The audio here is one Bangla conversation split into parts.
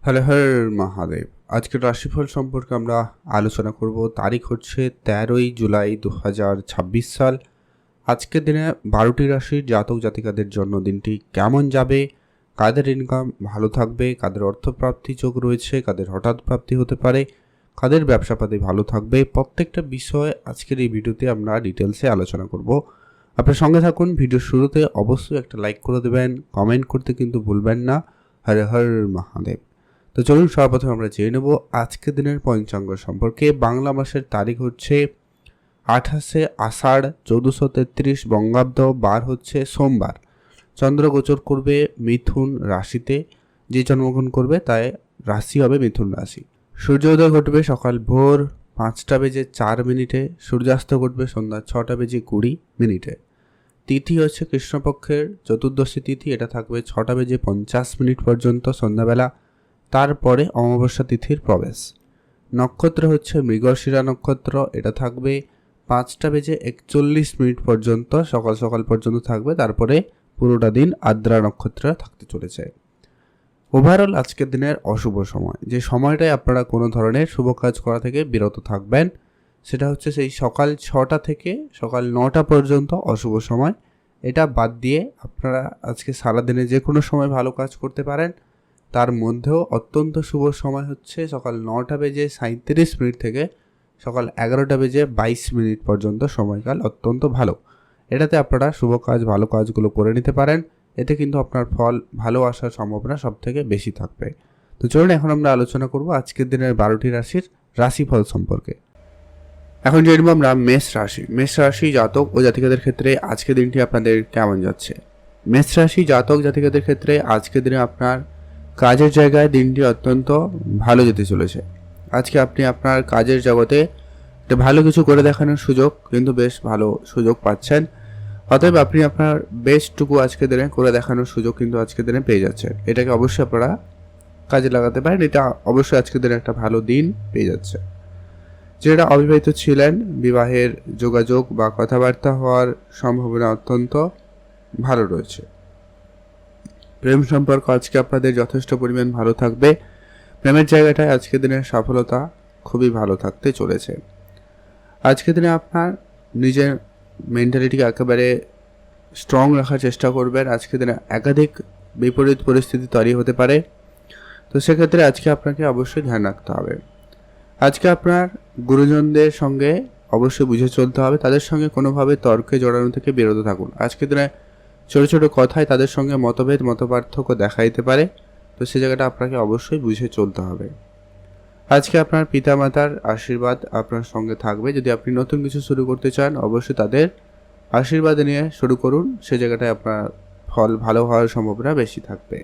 হর হর মহাদেব। আজকের রাশিফল সম্পর্কে আমরা আলোচনা করব। তারিখ হচ্ছে 13ই জুলাই 2026 সাল। আজকের দিনে 12টি রাশির জাতক জাতিকাদের জন্য দিনটি কেমন যাবে, কাদের ইনকাম ভালো থাকবে, কাদের অর্থপ্রাপ্তি যোগ রয়েছে, কাদের হঠাৎ প্রাপ্তি হতে পারে, কাদের ব্যবসাপাতি ভালো থাকবে, প্রত্যেকটা বিষয় আজকের এই ভিডিওতে আমরা ডিটেলসে আলোচনা করব। আপনার সঙ্গে থাকুন। ভিডিওর শুরুতে অবশ্যই একটা লাইক করে দেবেন, কমেন্ট করতে কিন্তু ভুলবেন না। হর হর মহাদেব। তো চলুন সর্বপ্রথম আমরা জেনে নেব আজকের দিনের পঞ্চাঙ্গ সম্পর্কে। বাংলা মাসের তারিখ হচ্ছে 28শে আষাঢ় 1433 বঙ্গাব্দ, বার হচ্ছে সোমবার। চন্দ্র গোচর করবে মিথুন রাশিতে। যে জন্মগ্রহণ করবে তাই রাশি হবে মিথুন রাশি। সূর্যোদয় ঘটবে সকাল ভোর 5টা বেজে 4 মিনিটে, সূর্যাস্ত ঘটবে সন্ধ্যা 6টা বেজে 20 মিনিটে। তিথি হচ্ছে কৃষ্ণপক্ষের চতুর্দশী তিথি, এটা থাকবে 6টা বেজে 50 মিনিট পর্যন্ত সন্ধ্যাবেলা। তারপরে অমাবস্যা তিথির প্রবেশ। নক্ষত্র হচ্ছে মৃগশিরা নক্ষত্র, এটা থাকবে 5টা বেজে 41 মিনিট পর্যন্ত, সকাল সকাল পর্যন্ত থাকবে। তারপরে পুরোটা দিন আদ্রা নক্ষত্র থাকতে চলেছে। ওভারঅল আজকের দিনের অশুভ সময়, যে সময়টায় আপনারা কোনো ধরনের শুভ কাজ করা থেকে বিরত থাকবেন, সেটা হচ্ছে সেই সকাল 6টা থেকে সকাল 9টা পর্যন্ত অশুভ সময়। এটা বাদ দিয়ে আপনারা আজকে সারাদিনে যে কোনো সময় ভালো কাজ করতে পারেন। তার মধ্যেও অত্যন্ত শুভ সময় হচ্ছে সকাল 9টা বেজে 37 মিনিট থেকে সকাল 11টা বেজে 22 মিনিট পর্যন্ত সময়কাল অত্যন্ত ভালো। এটাতে আপনারা শুভ কাজ ভালো কাজগুলো করে নিতে পারেন। এতে কিন্তু আপনার ফল ভালো আসার সম্ভাবনা সব থেকে বেশি থাকবে। তো চলুন এখন আমরা আলোচনা করব আজকের দিনের 12টি রাশির রাশিফল সম্পর্কে। এখন জেনে আমরা মেষ রাশি। মেষ রাশি জাতক ও জাতিকাদের ক্ষেত্রে আজকের দিনটি আপনাদের কেমন যাচ্ছে। মেষ রাশি জাতক জাতিকাদের ক্ষেত্রে আজকের দিনে আপনার কাজের জায়গায় দিনটি অত্যন্ত ভালো যেতে চলেছে। আজকে আপনি আপনার কাজের জগতে একটা ভালো কিছু করে দেখানোর সুযোগ, কিন্তু বেশ ভালো সুযোগ পাচ্ছেন। অতএব আপনি আপনার বেস্টটুকু আজকের দিনে করে দেখানোর সুযোগ কিন্তু আজকের দিনে পেয়ে যাচ্ছেন। এটাকে অবশ্যই আপনারা কাজে লাগাতে পারেন। এটা অবশ্যই আজকের দিনে একটা ভালো দিন পেয়ে যাচ্ছে। যারা অবিবাহিত ছিলেন, বিবাহের যোগাযোগ বা কথাবার্তা হওয়ার সম্ভাবনা অত্যন্ত ভালো রয়েছে। প্রেম সম্পর্ক আজকে আপনাদের যথেষ্ট পরিমাণ ভালো থাকবে। প্রেমের জায়গাটায় আজকের দিনের সফলতা খুবই ভালো থাকতে চলেছে। আজকের দিনে আপনার নিজের মেন্টালিটিকে একেবারে স্ট্রং রাখার চেষ্টা করবেন। আজকের দিনে একাধিক বিপরীত পরিস্থিতি তৈরি হতে পারে, তো সেক্ষেত্রে আজকে আপনাকে অবশ্যই ধ্যান রাখতে হবে। আজকে আপনার গুরুজনদের সঙ্গে অবশ্যই বুঝে চলতে হবে। তাদের সঙ্গে কোনোভাবে তর্কে জড়ানো থেকে বিরত থাকুন। আজকের দিনে ছোটো ছোটো কথায় তাদের সঙ্গে মতভেদ মতপার্থক্য দেখা দিতে পারে, তো সে জায়গাটা আপনাকে অবশ্যই বুঝে চলতে হবে। আজকে আপনার পিতামাতার আশীর্বাদ আপনার সঙ্গে থাকবে। যদি আপনি নতুন কিছু শুরু করতে চান, অবশ্যই তাদের আশীর্বাদ নিয়ে শুরু করুন। সে জায়গাটায় আপনার ফল ভালো হওয়ার সম্ভাবনা বেশি থাকবে।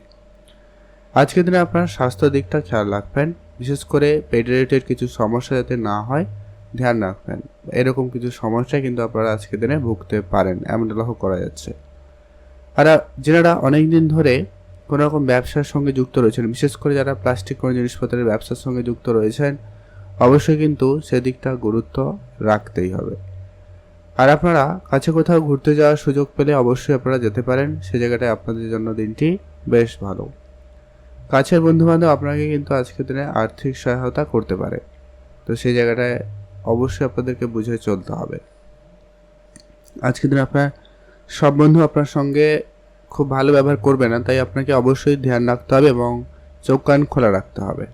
আজকের দিনে আপনার স্বাস্থ্য দিকটা খেয়াল রাখবেন, বিশেষ করে পেট রিলেটেড কিছু সমস্যা যাতে না হয় ধ্যান রাখবেন। এরকম কিছু সমস্যায় কিন্তু আপনারা আজকের দিনে ভুগতে পারেন, এমনটা লক্ষ্য করা যাচ্ছে। আর যারা অনেক দিন ধরে কোনো রকম ব্যবসার সঙ্গে যুক্ত রয়েছেন, বিশেষ করে যারা প্লাস্টিক কোনো জিনিসপত্রের ব্যবসার সঙ্গে যুক্ত রয়েছেন, অবশ্যই কিন্তু সেদিকটা গুরুত্ব রাখতেই হবে। আর আপনারা কাছে কোথাও ঘুরতে যাওয়ার সুযোগ পেলে অবশ্যই আপনারা যেতে পারেন। সে জায়গাটায় আপনাদের জন্য দিনটি বেশ ভালো। কাছের বন্ধুবান্ধব আপনাকে কিন্তু আজকের দিনে আর্থিক সহায়তা করতে পারে, তো সেই জায়গাটায় অবশ্যই আপনাদেরকে বুঝে চলতে হবে। আজকের দিনে আপনার সব বন্ধু আপনার সঙ্গে খুব ভালো ব্যবহার করবে না, তাই আপনাকে অবশ্যই ধ্যান রাখতে হবে এবং চোখ কান খোলা রাখতে হবে।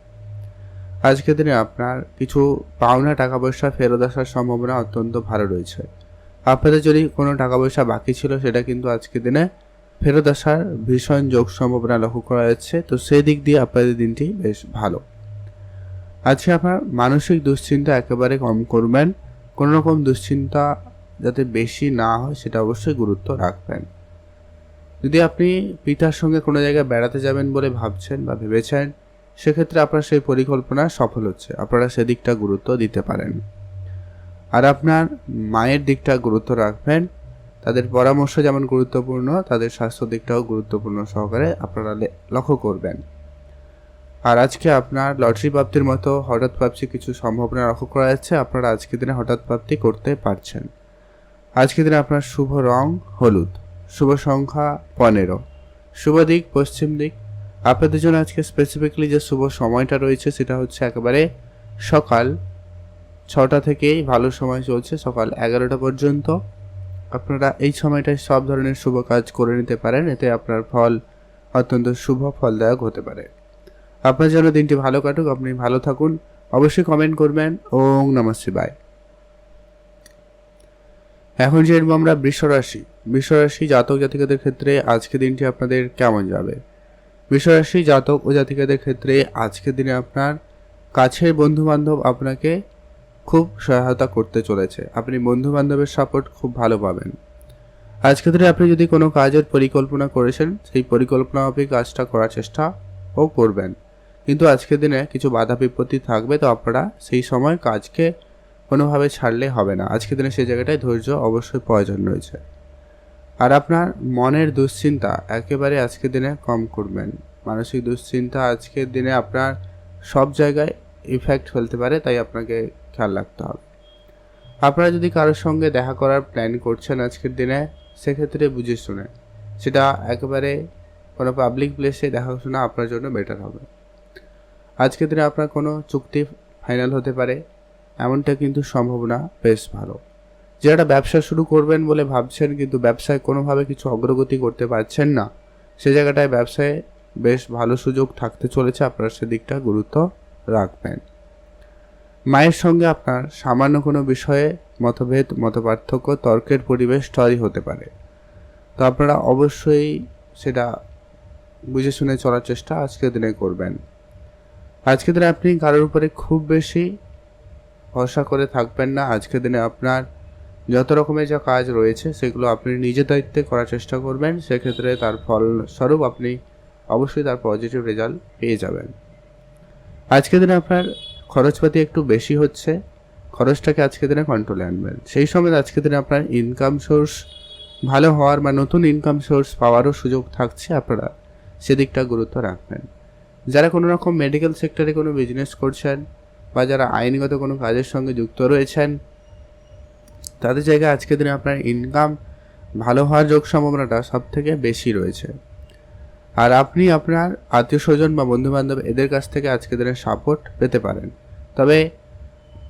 আজকের দিনে আপনার কিছু পাওনা টাকা পয়সা ফেরত আসার সম্ভাবনা অত্যন্ত ভালো রয়েছে। আপনাদের যদি কোনো টাকা পয়সা বাকি ছিল, সেটা কিন্তু আজকের দিনে ফেরত আসার ভীষণ যোগ সম্ভাবনা লক্ষ্য করা যাচ্ছে, তো সেই দিক দিয়ে আপনাদের দিনটি বেশ ভালো। আজকে আপনার মানসিক দুশ্চিন্তা একেবারে কম করবেন। কোনো রকম দুশ্চিন্তা যাতে বেশি না হয় সেটা অবশ্যই গুরুত্ব রাখবেন। যদি আপনি পিতার সঙ্গে কোনো জায়গায় বেড়াতে যাবেন বলে ভাবছেন বা ভেবেছেন, সেক্ষেত্রে আপনার সেই পরিকল্পনা সফল হচ্ছে, আপনারা সেদিকটা গুরুত্ব দিতে পারেন। আর আপনার মায়ের দিকটা গুরুত্ব রাখবেন। তাদের পরামর্শ যেমন গুরুত্বপূর্ণ, তাদের স্বাস্থ্য দিকটাও গুরুত্বপূর্ণ সহকারে আপনারা লক্ষ্য করবেন। আর আজকে আপনার লটারি প্রাপ্তির মতো হঠাৎ প্রাপ্তির কিছু সম্ভাবনা লক্ষ্য করা যাচ্ছে। আপনারা আজকের দিনে হঠাৎ প্রাপ্তি করতে পারছেন। আজকের দিনে আপনার শুভ রং হলুদ, শুভ সংখ্যা 15, শুভ দিক পশ্চিম দিক। আপনাদের জন্য আজকে স্পেসিফিকলি যে শুভ সময়টা রয়েছে সেটা হচ্ছে একেবারে সকাল 6টা থেকেই ভালো সময় চলছে সকাল 11টা পর্যন্ত। আপনারা এই সময়টায় সব ধরনের শুভ কাজ করে নিতে পারেন, এতে আপনার ফল অত্যন্ত শুভ ফলদায়ক হতে পারে। আপনার জন্য দিনটি ভালো কাটুক, আপনি ভালো থাকুন। অবশ্যই কমেন্ট করবেন। ওং নমঃ শিবায়। এখন জানবো আমরা বৃষরাশি জাতক জাতিকাদের ক্ষেত্রে আজকে দিনটি আপনাদের কেমন যাবে। বৃষরাশি জাতক ও জাতিকাদের ক্ষেত্রে আজকের দিনে আপনার কাছের বন্ধু বান্ধব আপনাকে খুব সহায়তা করতে চলেছে। আপনি বন্ধু বান্ধবের সাপোর্ট খুব ভালো পাবেন। আজকের দিনে আপনি যদি কোনো কাজের পরিকল্পনা করেছেন সেই পরিকল্পনা আপনি কাজটা করার চেষ্টাও করবেন, কিন্তু আজকের দিনে কিছু বাধা বিপত্তি থাকবে, তো আপনারা সেই সময় কাজকে কোনোভাবে ছাড়লে হবে না। আজকের দিনে সেই জায়গাটায় ধৈর্য অবশ্যই প্রয়োজন রয়েছে। আর আপনার মনের দুশ্চিন্তা একেবারে আজকের দিনে কম করবেন। মানসিক দুশ্চিন্তা আজকের দিনে আপনার সব জায়গায় ইফেক্ট ফেলতে পারে, তাই আপনাকে খেয়াল রাখতে হবে। আপনারা যদি কারোর সঙ্গে দেখা করার প্ল্যান করছেন আজকের দিনে, সেক্ষেত্রে বুঝে শুনে সেটা একেবারে কোনো পাবলিক প্লেসে দেখাশোনা আপনার জন্য বেটার হবে। আজকের দিনে আপনার কোনো চুক্তি ফাইনাল হতে পারে, এমনটা কিন্তু সম্ভাবনা বেশ ভালো। যারা ব্যবসা শুরু করবেন বলে ভাবছেন কিন্তু ব্যবসায় কোনোভাবে কিছু অগ্রগতি করতে পারছেন না, সে জায়গাটায় ব্যবসায় বেশ ভালো সুযোগ থাকতে চলেছে, আপনারা সেদিকটা গুরুত্ব রাখবেন। মায়ের সঙ্গে আপনার সামান্য কোনো বিষয়ে মতভেদ মতপার্থক্য তর্কের পরিবেশ তৈরি হতে পারে, তো আপনারা অবশ্যই সেটা বুঝে শুনে চলার চেষ্টা আজকের দিনে করবেন। আজকের দিনে আপনি কারোর উপরে খুব বেশি ভরসা করে থাকবেন না। আজকের দিনে আপনার যত রকমের যা কাজ রয়েছে সেগুলো আপনি নিজের দায়িত্বে করার চেষ্টা করবেন, সেক্ষেত্রে তার ফলস্বরূপ আপনি অবশ্যই তার পজিটিভ রেজাল্ট পেয়ে যাবেন। আজকের দিনে আপনার খরচপাতি একটু বেশি হচ্ছে, খরচটাকে আজকের দিনে কন্ট্রোলে আনবেন। সেই সময় আজকের দিনে আপনার ইনকাম সোর্স ভালো হওয়ার বা নতুন ইনকাম সোর্স পাওয়ারও সুযোগ থাকছে, আপনারা সেদিকটা গুরুত্ব রাখবেন। যারা কোনো রকম মেডিকেল সেক্টরে কোনো বিজনেস করছেন বা যারা আইনগত কোনো কাজের সঙ্গে যুক্ত রয়েছেন, তাদের জায়গায় আজকের দিনে আপনার ইনকাম ভালো হওয়ার যোগ সম্ভাবনাটা সব থেকে বেশি রয়েছে। আর আপনি আপনার আত্মীয় স্বজন বা বন্ধুবান্ধব এদের কাছ থেকে আজকের দিনে সাপোর্ট পেতে পারেন, তবে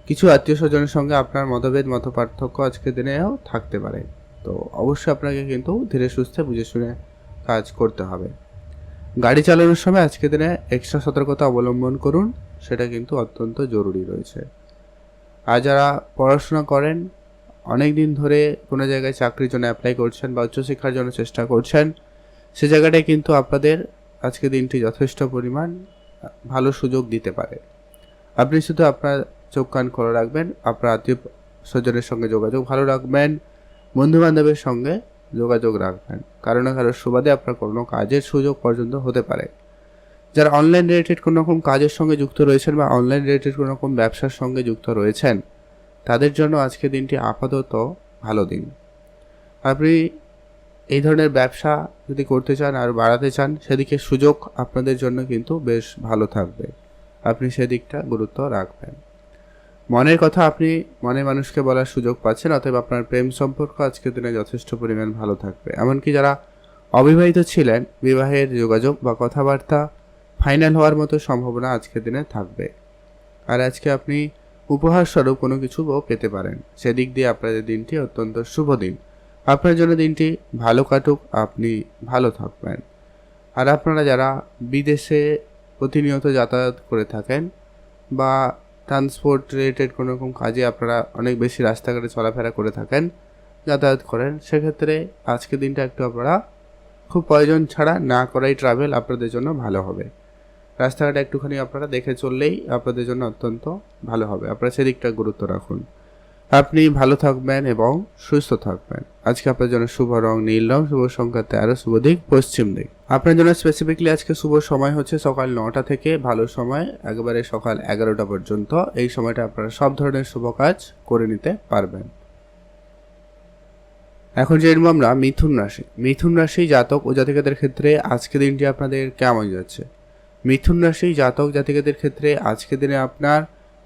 কিছু আত্মীয় স্বজনের সঙ্গে আপনার মতভেদ মতপার্থক্য আজকের দিনেও থাকতে পারে, তো অবশ্যই আপনাকে কিন্তু ধীরে সুস্থে বুঝে শুনে কাজ করতে হবে। গাড়ি চালানোর সময় আজকের দিনে এক্সট্রা সতর্কতা অবলম্বন করুন, সেটা কিন্তু অত্যন্ত জরুরি রয়েছে। আর যারা পড়াশোনা করেন, অনেক দিন ধরে কোনো জায়গায় চাকরির জন্য অ্যাপ্লাই করছেন বা উচ্চশিক্ষার জন্য চেষ্টা করছেন, সে জায়গাটায় কিন্তু আপনাদের আজকে দিনটি যথেষ্ট পরিমাণ ভালো সুযোগ দিতে পারে। আপনি শুধু আপনার চোখ কান খোলা রাখবেন, আপনার আত্মীয় স্বজনের সঙ্গে যোগাযোগ ভালো রাখবেন, বন্ধুবান্ধবের সঙ্গে যোগাযোগ রাখবেন, কারো না কারোর সুবাদে আপনার কোনো কাজের সুযোগ পর্যন্ত হতে পারে। যারা অনলাইন রিলেটেড কোনো রকম কাজের সঙ্গে যুক্ত রয়েছেন বা অনলাইন রিলেটেড কোনো রকম ব্যবসার সঙ্গে যুক্ত রয়েছেন, তাদের জন্য আজকে দিনটি আপাতত ভালো দিন। আপনি এই ধরনের ব্যবসা যদি করতে চান আর বাড়াতে চান, সেদিকে সুযোগ আপনাদের জন্য কিন্তু বেশ ভালো থাকবে, আপনি সেদিকটা গুরুত্ব রাখবেন। মনের কথা আপনি মনে মানুষকে বলার সুযোগ পাচ্ছেন, অতএব আপনার প্রেম সম্পর্ক আজকের দিনে যথেষ্ট পরিমাণ ভালো থাকবে। এমনকি যারা অবিবাহিত ছিলেন, বিবাহের যোগাযোগ বা কথাবার্তা ফাইনাল হওয়ার মতো সম্ভাবনা আজকের দিনে থাকবে। আর আজকে আপনি উপহার স্বরূপ কোনো কিছু পেতে পারেন, সেদিক দিয়ে আপনাদের দিনটি অত্যন্ত শুভ দিন। আপনার জন্য দিনটি ভালো কাটুক, আপনি ভালো থাকবেন। আর আপনারা যারা বিদেশে প্রতিনিয়ত যাতায়াত করে থাকেন বা ট্রান্সপোর্ট রিলেটেড কোনো রকম কাজে আপনারা অনেক বেশি রাস্তাঘাটে চলাফেরা করে থাকেন, যাতায়াত করেন, সেক্ষেত্রে আজকের দিনটা একটু আপনারা খুব প্রয়োজন ছাড়া না করাই ট্রাভেল আপনাদের জন্য ভালো হবে। রাস্তাঘাটে একটুখানি আপনারা দেখে চললেই আপনাদের জন্য অত্যন্ত ভালো হবে, আপনারা সেদিকটা গুরুত্ব রাখুন। আপনি ভালো থাকবেন এবং সুস্থ থাকবেন। আজকে আপনার জন্য শুভ রং নীল রং, শুভ সংখ্যা 13, শুভ দিক পশ্চিম দিক। আপনার জন্য স্পেসিফিকলি আজকে শুভ সময় হচ্ছে সকাল 9টা থেকে ভালো সময় একেবারে সকাল 11টা পর্যন্ত। এই সময়টা আপনারা সব ধরনের শুভ কাজ করে নিতে পারবেন। এখন যে আমরা মিথুন রাশি জাতক ও জাতিকাদের ক্ষেত্রে আজকে দিনটি আপনাদের কেমন যাচ্ছে। মিথুন রাশি জাতক জাতিকাদের ক্ষেত্রে আজকে দিনে আপনার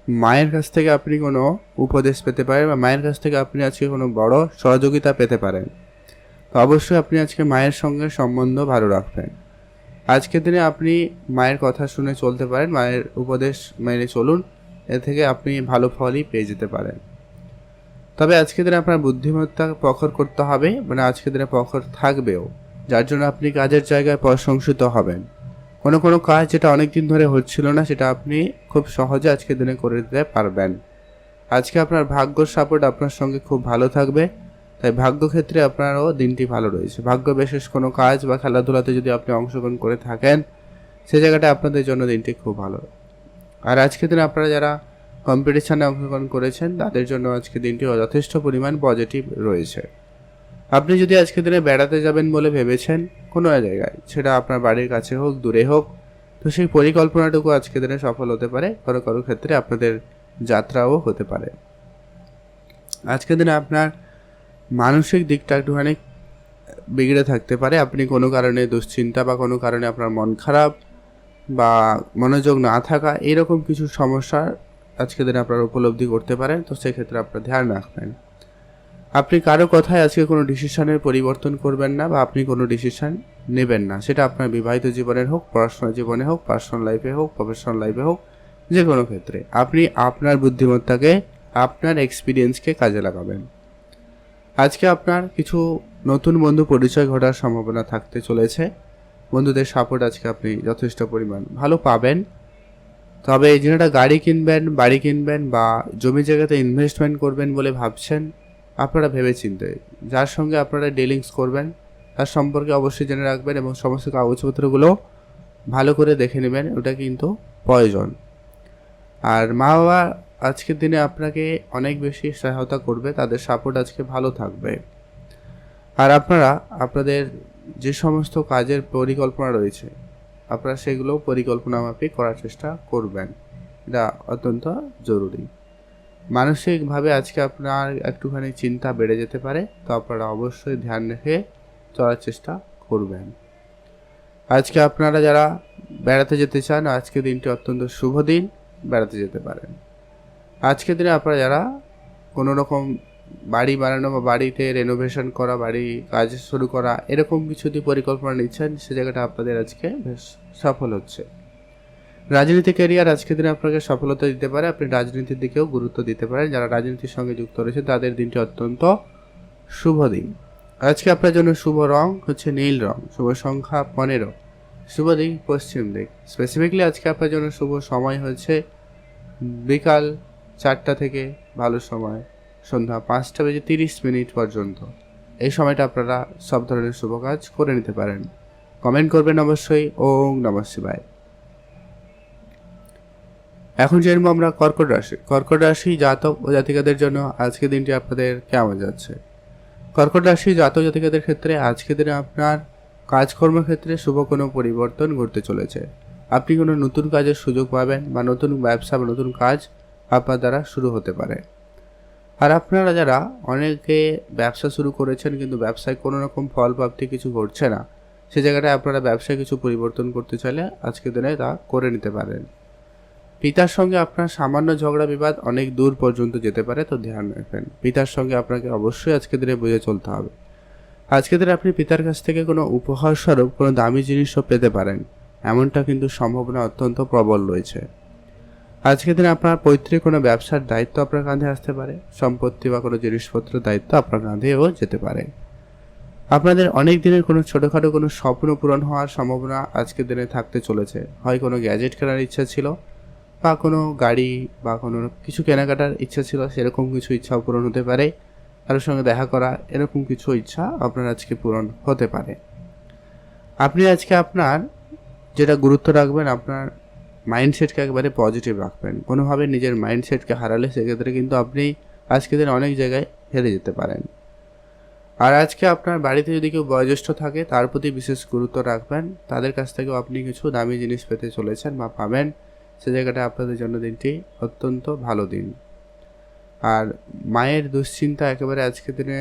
মায়ের কাছ থেকে আপনি কোনো উপদেশ পেতে পারেন বা মায়ের কাছ থেকে আপনি আজকে কোনো বড় সহযোগিতা পেতে পারেন, তো অবশ্যই আপনি আজকে মায়ের সঙ্গে সম্বন্ধ ভালো রাখবেন। আজকের দিনে আপনি মায়ের কথা শুনে চলতে পারেন, মায়ের উপদেশ মেনে চলুন, এ থেকে আপনি ভালো ফলই পেয়ে যেতে পারেন। তবে আজকের দিনে আপনার বুদ্ধিমত্তা প্রখর করতে হবে, মানে আজকের দিনে প্রখর থাকবেও, যার জন্য আপনি কাজের জায়গায় প্রশংসিত হবেন। কোনো কোনো কাজ যেটা অনেক দিন ধরে হচ্ছিল না, সেটা আপনি খুব সহজে আজকের দিনে করে দিতে পারবেন। আজকে আপনার ভাগ্যর সাপোর্ট আপনার সঙ্গে খুব ভালো থাকবে, তাই ভাগ্যক্ষেত্রে আপনারও দিনটি ভালো রয়েছে। ভাগ্য বিশেষ কোনো কাজ বা খেলাধুলাতে যদি আপনি অংশগ্রহণ করে থাকেন, সে জায়গাটা আপনাদের জন্য দিনটি খুব ভালো। আর আজকের দিনে আপনারা যারা কম্পিটিশানে অংশগ্রহণ করেছেন, তাদের জন্য আজকে দিনটি যথেষ্ট পরিমাণ পজিটিভ রয়েছে। আপনি যদি আজকের দিনে বেড়াতে যাবেন বলে ভেবেছেন কোনো জায়গায়, সেটা আপনার বাড়ির কাছে হোক দূরে হোক, তো সেই পরিকল্পনাটুকু আজকের দিনে সফল হতে পারে। কারো কারো ক্ষেত্রে আপনাদের যাত্রাও হতে পারে। আজকের দিনে আপনার মানসিক দিকটা একটুখানি বিগড়ে থাকতে পারে। আপনি কোনো কারণে দুশ্চিন্তা বা কোনো কারণে আপনার মন খারাপ বা মনোযোগ না থাকা, এরকম কিছু সমস্যার আজকের দিনে আপনারা উপলব্ধি করতে পারেন, তো সেক্ষেত্রে আপনার ধ্যান রাখবেন। আপনি কারো কথায় আজকে কোনো ডিসিশনের পরিবর্তন করবেন না বা আপনি কোনো ডিসিশন নেবেন না, সেটা আপনার বিবাহিত জীবনের হোক, পড়াশোনার জীবনে হোক, পার্সোনাল লাইফে হোক, প্রফেশনাল লাইফে হোক, যে কোনো ক্ষেত্রে আপনি আপনার বুদ্ধিমত্তাকে, আপনার এক্সপিরিয়েন্সকে কাজে লাগাবেন। আজকে আপনার কিছু নতুন বন্ধু পরিচয় ঘটার সম্ভাবনা থাকতে চলেছে। বন্ধুদের সাপোর্ট আজকে আপনি যথেষ্ট পরিমাণ ভালো পাবেন। তবে যেটা গাড়ি কিনবেন, বাড়ি কিনবেন বা জমি জায়গাতে ইনভেস্টমেন্ট করবেন বলে ভাবছেন, আপনারা ভেবেচিন্তে যার সঙ্গে আপনারা ডিলিংস করবেন তার সম্পর্কে অবশ্যই জেনে রাখবেন এবং সমস্ত কাগজপত্রগুলো ভালো করে দেখে নেবেন, ওটা কিন্তু প্রয়োজন। আর মা বাবা আজকের দিনে আপনাকে অনেক বেশি সহায়তা করবে, তাদের সাপোর্ট আজকে ভালো থাকবে। আর আপনারা আপনাদের যে সমস্ত কাজের পরিকল্পনা রয়েছে, আপনারা সেগুলো পরিকল্পনা মাফিক করার চেষ্টা করবেন, এটা অত্যন্ত জরুরি। মানসিকভাবে আজকে আপনার একটুখানি চিন্তা বেড়ে যেতে পারে, তো আপনারা অবশ্যই ধ্যান রেখে চলার চেষ্টা করবেন। আজকে আপনারা যারা বেড়াতে যেতে চান, আজকে দিনটি অত্যন্ত শুভ দিন, বেড়াতে যেতে পারেন। আজকের দিনে আপনারা যারা কোনো রকম বাড়ি বানানো বা বাড়িতে রেনোভেশন করা, বাড়ি কাজ শুরু করা, এরকম কিছু যদি পরিকল্পনা নিচ্ছেন, সে জায়গাটা আপনাদের আজকে বেশ সফল হচ্ছে। রাজনীতি ক্যারিয়ার আজকের দিনে আপনাকে সফলতা দিতে পারে, আপনি রাজনীতির দিকেও গুরুত্ব দিতে পারেন। যারা রাজনীতির সঙ্গে যুক্ত রয়েছে তাদের দিনটি অত্যন্ত শুভ দিন। আজকে আপনার জন্য শুভ রং হচ্ছে নীল রং, শুভ সংখ্যা 15, শুভ দিক পশ্চিম দিক। স্পেসিফিকলি আজকে আপনার জন্য শুভ সময় হচ্ছে বিকাল 4টা থেকে ভালো সময় সন্ধ্যা 5:30 পর্যন্ত। এই সময়টা আপনারা সব ধরনের শুভ কাজ করে নিতে পারেন। কমেন্ট করবেন অবশ্যই। ওম নমঃ শিবায়। এখন জানবো আমরা কর্কট রাশি। কর্কট রাশি জাতক ও জাতিকাদের জন্য আজকের দিনটি আপনাদের কেমন যাচ্ছে। কর্কট রাশি জাতক জাতিকাদের ক্ষেত্রে আজকের দিনে আপনার কাজকর্মের ক্ষেত্রে শুভ কোনো পরিবর্তন ঘটতে চলেছে। আপনি কোনো নতুন কাজের সুযোগ পাবেন বা নতুন ব্যবসা বা নতুন কাজ আপনার দ্বারা শুরু হতে পারে। আর আপনারা যারা অনেকে ব্যবসা শুরু করেছেন কিন্তু ব্যবসায় কোনো রকম ফল প্রাপ্তি কিছু ঘটছে না, সে জায়গাটায় আপনারা ব্যবসায় কিছু পরিবর্তন করতে চাইলে আজকের দিনে তা করে নিতে পারেন। পিতার সঙ্গে আপনার সামান্য ঝগড়া বিবাদ অনেক দূর পর্যন্ত যেতে পারে, তো ধ্যান রাখবেন। পিতার সঙ্গে আপনাকে অবশ্যই আজকের দিনে বুঝে চলতে হবে। আজকের দিনে আপনি পিতার কাছ থেকে কোনো উপহার স্বরূপ কোনো দামি জিনিসও পেতে পারেন, এমনটা কিন্তু সম্ভাবনা অত্যন্ত প্রবল রয়েছে। আজকের দিনে আপনার পৈতৃক কোনো ব্যবসার দায়িত্ব আপনার কাঁধে আসতে পারে, সম্পত্তি বা কোনো জিনিসপত্রের দায়িত্ব আপনার কাঁধেও যেতে পারে। আপনাদের অনেক দিনের কোনো ছোটোখাটো কোনো স্বপ্ন পূরণ হওয়ার সম্ভাবনা আজকের দিনে থাকতে চলেছে। হয় কোনো গ্যাজেট কেনার ইচ্ছা ছিল বা কোনো গাড়ি বা কোনো কিছু কেনাকাটার ইচ্ছা ছিল, সেরকম কিছু ইচ্ছাও পূরণ হতে পারে। কারোর সঙ্গে দেখা করা, এরকম কিছু ইচ্ছা আপনার আজকে পূরণ হতে পারে। আপনি আজকে আপনার যেটা গুরুত্ব রাখবেন, আপনার মাইন্ডসেটকে একেবারে পজিটিভ রাখবেন। কোনোভাবে নিজের মাইন্ডসেটকে হারালে সেক্ষেত্রে কিন্তু আপনি আজকের দিন অনেক জায়গায় হেরে যেতে পারেন। আর আজকে আপনার বাড়িতে যদি কেউ বয়োজ্যেষ্ঠ থাকে, তার প্রতি বিশেষ গুরুত্ব রাখবেন। তাদের কাছ থেকেও আপনি কিছু দামি জিনিস পেতে চলেছেন বা পাবেন, সে জায়গাটা আপনাদের জন্য দিনটি অত্যন্ত ভালো দিন। আর মায়ের দুশ্চিন্তা একেবারে আজকের দিনে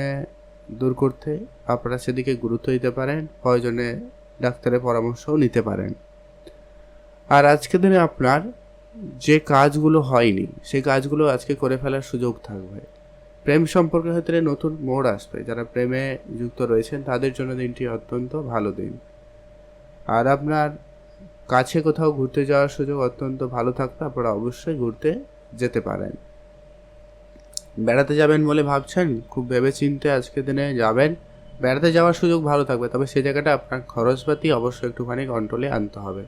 দূর করতে আপনারা সেদিকে গুরুত্ব দিতে পারেন, প্রয়োজনে ডাক্তারের পরামর্শও নিতে পারেন। আর আজকের দিনে আপনার যে কাজগুলো হয়নি, সেই কাজগুলো আজকে করে ফেলার সুযোগ থাকবে। প্রেম সম্পর্কের ক্ষেত্রে নতুন মোড় আসবে। যারা প্রেমে যুক্ত রয়েছেন তাদের জন্য দিনটি অত্যন্ত ভালো দিন। আর আপনার কাছে কোথাও ঘুরতে যাওয়ার সুযোগ অত্যন্ত ভালো থাকবে, আপনারা অবশ্যই ঘুরতে যেতে পারেন। বেড়াতে যাবেন বলে ভাবছেন, খুব ভেবেচিন্তে আজকের দিনে যাবেন, বেড়াতে যাওয়ার সুযোগ ভালো থাকবে, তবে সেই জায়গাটা আপনার খরচপাতি অবশ্যই একটুখানি কন্ট্রোলে আনতে হবে।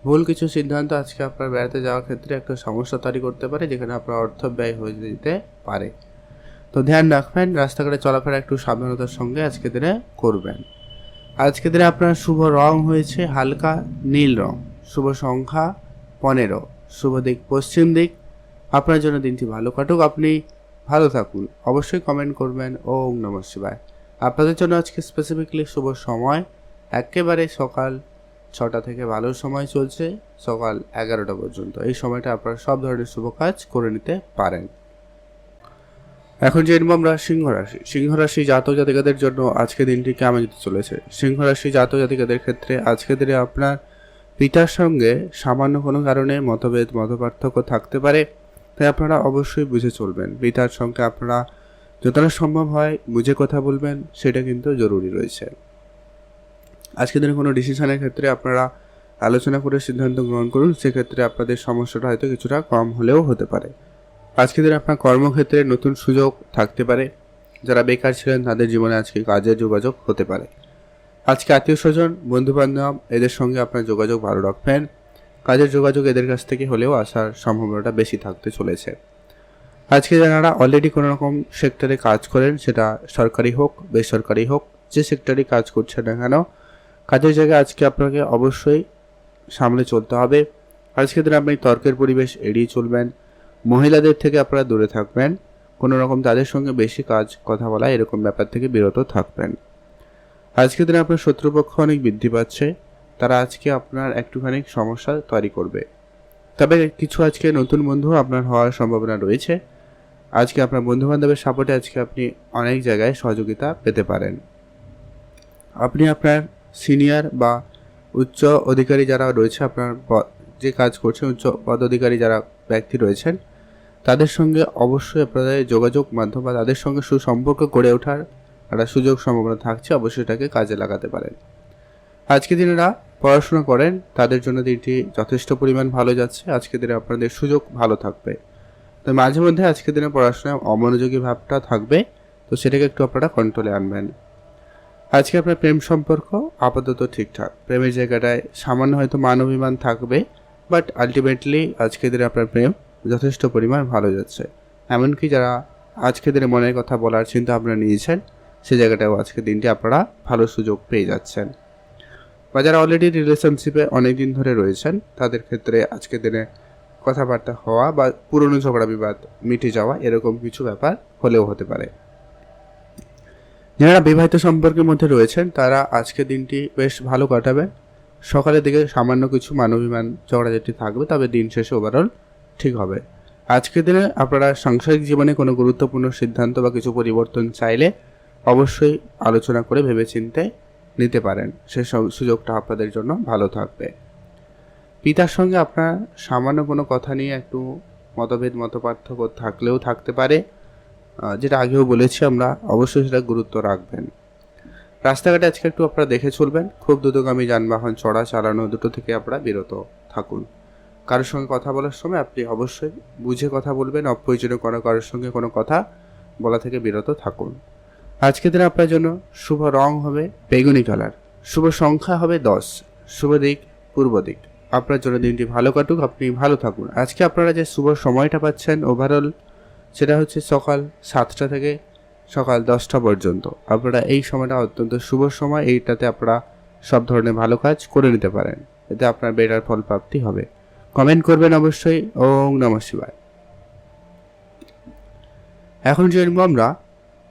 ভুল কিছু সিদ্ধান্ত আজকে আপনার বেড়াতে যাওয়ার ক্ষেত্রে একটা সমস্যা তৈরি করতে পারে, যেখানে আপনার অর্থ ব্যয় হয়ে যেতে পারে। তো ধ্যান রাখবেন, রাস্তাঘাটে চলাফেরা একটু সাবধানতার সঙ্গে আজকের দিনে করবেন। আজকের দিনে আপনার শুভ রং হয়েছে হালকা নীল রং, শুভ সংখ্যা 15, শুভ দিক পশ্চিম দিক। আপনার জন্য দিনটি ভালো কাটুক, আপনি ভালো থাকুন। অবশ্যই কমেন্ট করবেন। ওম নমঃ শিবায়। আপনাদের জন্য আজকে স্পেসিফিকলি শুভ সময় একেবারে সকাল 6টা থেকে ভালো সময় চলছে সকাল 11টা পর্যন্ত। এই সময়টা আপনারা সব ধরনের শুভ কাজ করে নিতে পারেন। এখন জেনব আমরা সিংহ রাশি। সিংহ রাশি জাতক জাতিকাদের জন্য আজকে দিনটি কেমন যেতে চলেছে। সিংহ রাশি জাতক জাতিকাদের ক্ষেত্রে আজকের দিনে আপনার পিতার সঙ্গে সামান্য কোনো কারণে মতভেদ মতপার্থক্য থাকতে পারে, তাই আপনারা অবশ্যই বুঝে চলবেন। পিতার সঙ্গে আপনারা যতটা সম্ভব হয় বুঝে কথা বলবেন, সেটা কিন্তু জরুরি রয়েছে। আজকের দিনে কোনো ডিসিশনের ক্ষেত্রে আপনারা আলোচনা করে সিদ্ধান্ত গ্রহণ করুন, সেক্ষেত্রে আপনাদের সমস্যাটা হয়তো কিছুটা কম হলেও হতে পারে। আজকের দিনে আপনার কর্মক্ষেত্রে নতুন সুযোগ থাকতে পারে, যারা বেকার ছিলেন তাদের জীবনে আজকে কাজের যোগাযোগ হতে পারে। আজকে আত্মীয় স্বজন বন্ধুবান্ধব এদের সঙ্গে আপনার যোগাযোগ ভালো রাখবেন, কাজের যোগাযোগ এদের কাছ থেকে হলেও আসার সম্ভাবনাটা বেশি থাকতে চলেছে। আজকে যারা অলরেডি কোনো রকম সেক্টরে কাজ করেন, সেটা সরকারি হোক বেসরকারি হোক, যে সেক্টরে কাজ করছেন না কেন, কাজের জায়গায় আজকে আপনাকে অবশ্যই সামলে চলতে হবে। আজকের দিনে আপনি তর্কের পরিবেশ এড়িয়ে চলবেন, মহিলাদের থেকে আপনারা দূরে থাকবেন, কোনো রকম তাদের সঙ্গে বেশি কথা বলা এরকম ব্যাপার থেকে বিরত থাকবেন। আজকের দিনে আপনার শত্রুপক্ষ অনেক বৃদ্ধি পাচ্ছে, তারা আজকে আপনার একটুখানি সমস্যা তৈরি করবে, তবে কিছু আজকে নতুন বন্ধু আপনার হওয়ার সম্ভাবনা রয়েছে। আজকে আপনার বন্ধুবান্ধবের সাপোর্টে আজকে আপনি অনেক জায়গায় সহযোগিতা পেতে পারেন। আপনি আপনার সিনিয়র বা উচ্চ অধিকারী যারা রয়েছে, আপনার যে কাজ করছেন উচ্চ পদাধিকারী যারা ব্যক্তি রয়েছেন, তাদের সঙ্গে অবশ্যই আপনাদের যোগাযোগ মাধ্যম বা তাদের সঙ্গে সুসম্পর্ক গড়ে ওঠার একটা সুযোগ সম্ভাবনা থাকছে, অবশ্যই এটাকে কাজে লাগাতে পারেন। আজকে দিনেরা পড়াশোনা করেন, তাদের জন্য দিনটি যথেষ্ট পরিমাণ ভালো যাচ্ছে। আজকে দিনে আপনাদের সুযোগ ভালো থাকবে, তো মাঝে মধ্যে আজকের দিনে পড়াশোনায় অমনোযোগী ভাবটা থাকবে, তো সেটাকে একটু আপনারা কন্ট্রোলে আনবেন। আজকে আপনার প্রেম সম্পর্ক আপাতত ঠিকঠাক, প্রেমের জায়গাটায় সামান্য হয়তো মান অভিমান থাকবে, বাট আলটিমেটলি আজকের দিনে আপনার প্রেম যথেষ্ট পরিমাণ ভালো যাচ্ছে। এমনকি যারা আজকের দিনে মনের কথা বলার চিন্তা আপনারা নিয়েছেন, সেই জায়গাটাও আজকের দিনটি আপনারা ভালো সুযোগ পেয়ে যাচ্ছেন। বা যারা অলরেডি রিলেশনশিপে অনেক দিন ধরে রয়েছেন, তাদের ক্ষেত্রে আজকের দিনে কথাবার্তা হওয়া বা পুরনো ঝগড়া বিবাদ মিটে যাওয়া এরকম কিছু ব্যাপার হলেও হতে পারে। যারা বিবাহিত সম্পর্কের মধ্যে রয়েছেন, তারা আজকের দিনটি বেশ ভালো কাটাবেন। সকালের দিকে সামান্য কিছু মানবিমান ঝগড়াঝাটি থাকবে, তবে দিন শেষে ওভারঅল ঠিক হবে। আজকের দিনে আপনারা সাংসারিক জীবনে কোনো গুরুত্বপূর্ণ সিদ্ধান্ত বা কিছু পরিবর্তন চাইলে অবশ্যই আলোচনা করে ভেবেচিন্তে নিতে পারেন, সে সুযোগটা আপনাদের জন্য ভালো থাকবে। পিতার সঙ্গে আপনার সামান্য কোনো কথা নিয়ে একটু মতভেদ মতপার্থক্য থাকলেও থাকতে পারে, যেটা আগেও বলেছি আমরা, অবশ্যই সেটা গুরুত্ব রাখবেন। রাস্তাঘাটে আজকে একটু আপনারা দেখে চলবেন, খুব দ্রুতগামী যানবাহন চড়া চালানো দুটো থেকে আপনারা বিরত থাকুন। কারোর সঙ্গে কথা বলার সময় আপনি অবশ্যই বুঝে কথা বলবেন, অপ্রয়োজনীয় কারোর সঙ্গে কোনো কথা বলা থেকে বিরত থাকুন। আজকের দিনে আপনার জন্য শুভ রং হবে বেগুনি কালার, শুভ সংখ্যা হবে 10, শুভ দিক পূর্ব দিক। আপনার জন্য দিনটি ভালো কাটুক, আপনি ভালো থাকুন। আজকে আপনারা যে শুভ সময়টা পাচ্ছেন ওভারঅল, সেটা হচ্ছে সকাল 7টা থেকে সকাল 10টা পর্যন্ত। আপনারা এই সময়টা অত্যন্ত শুভ সময়, এইটাতে আপনারা সব ধরনের ভালো কাজ করে নিতে পারেন, এতে আপনার বেটার ফল প্রাপ্তি হবে। কমেন্ট করবেন অবশ্যই। ওম নমঃ শিবায়। এখন জানবো আমরা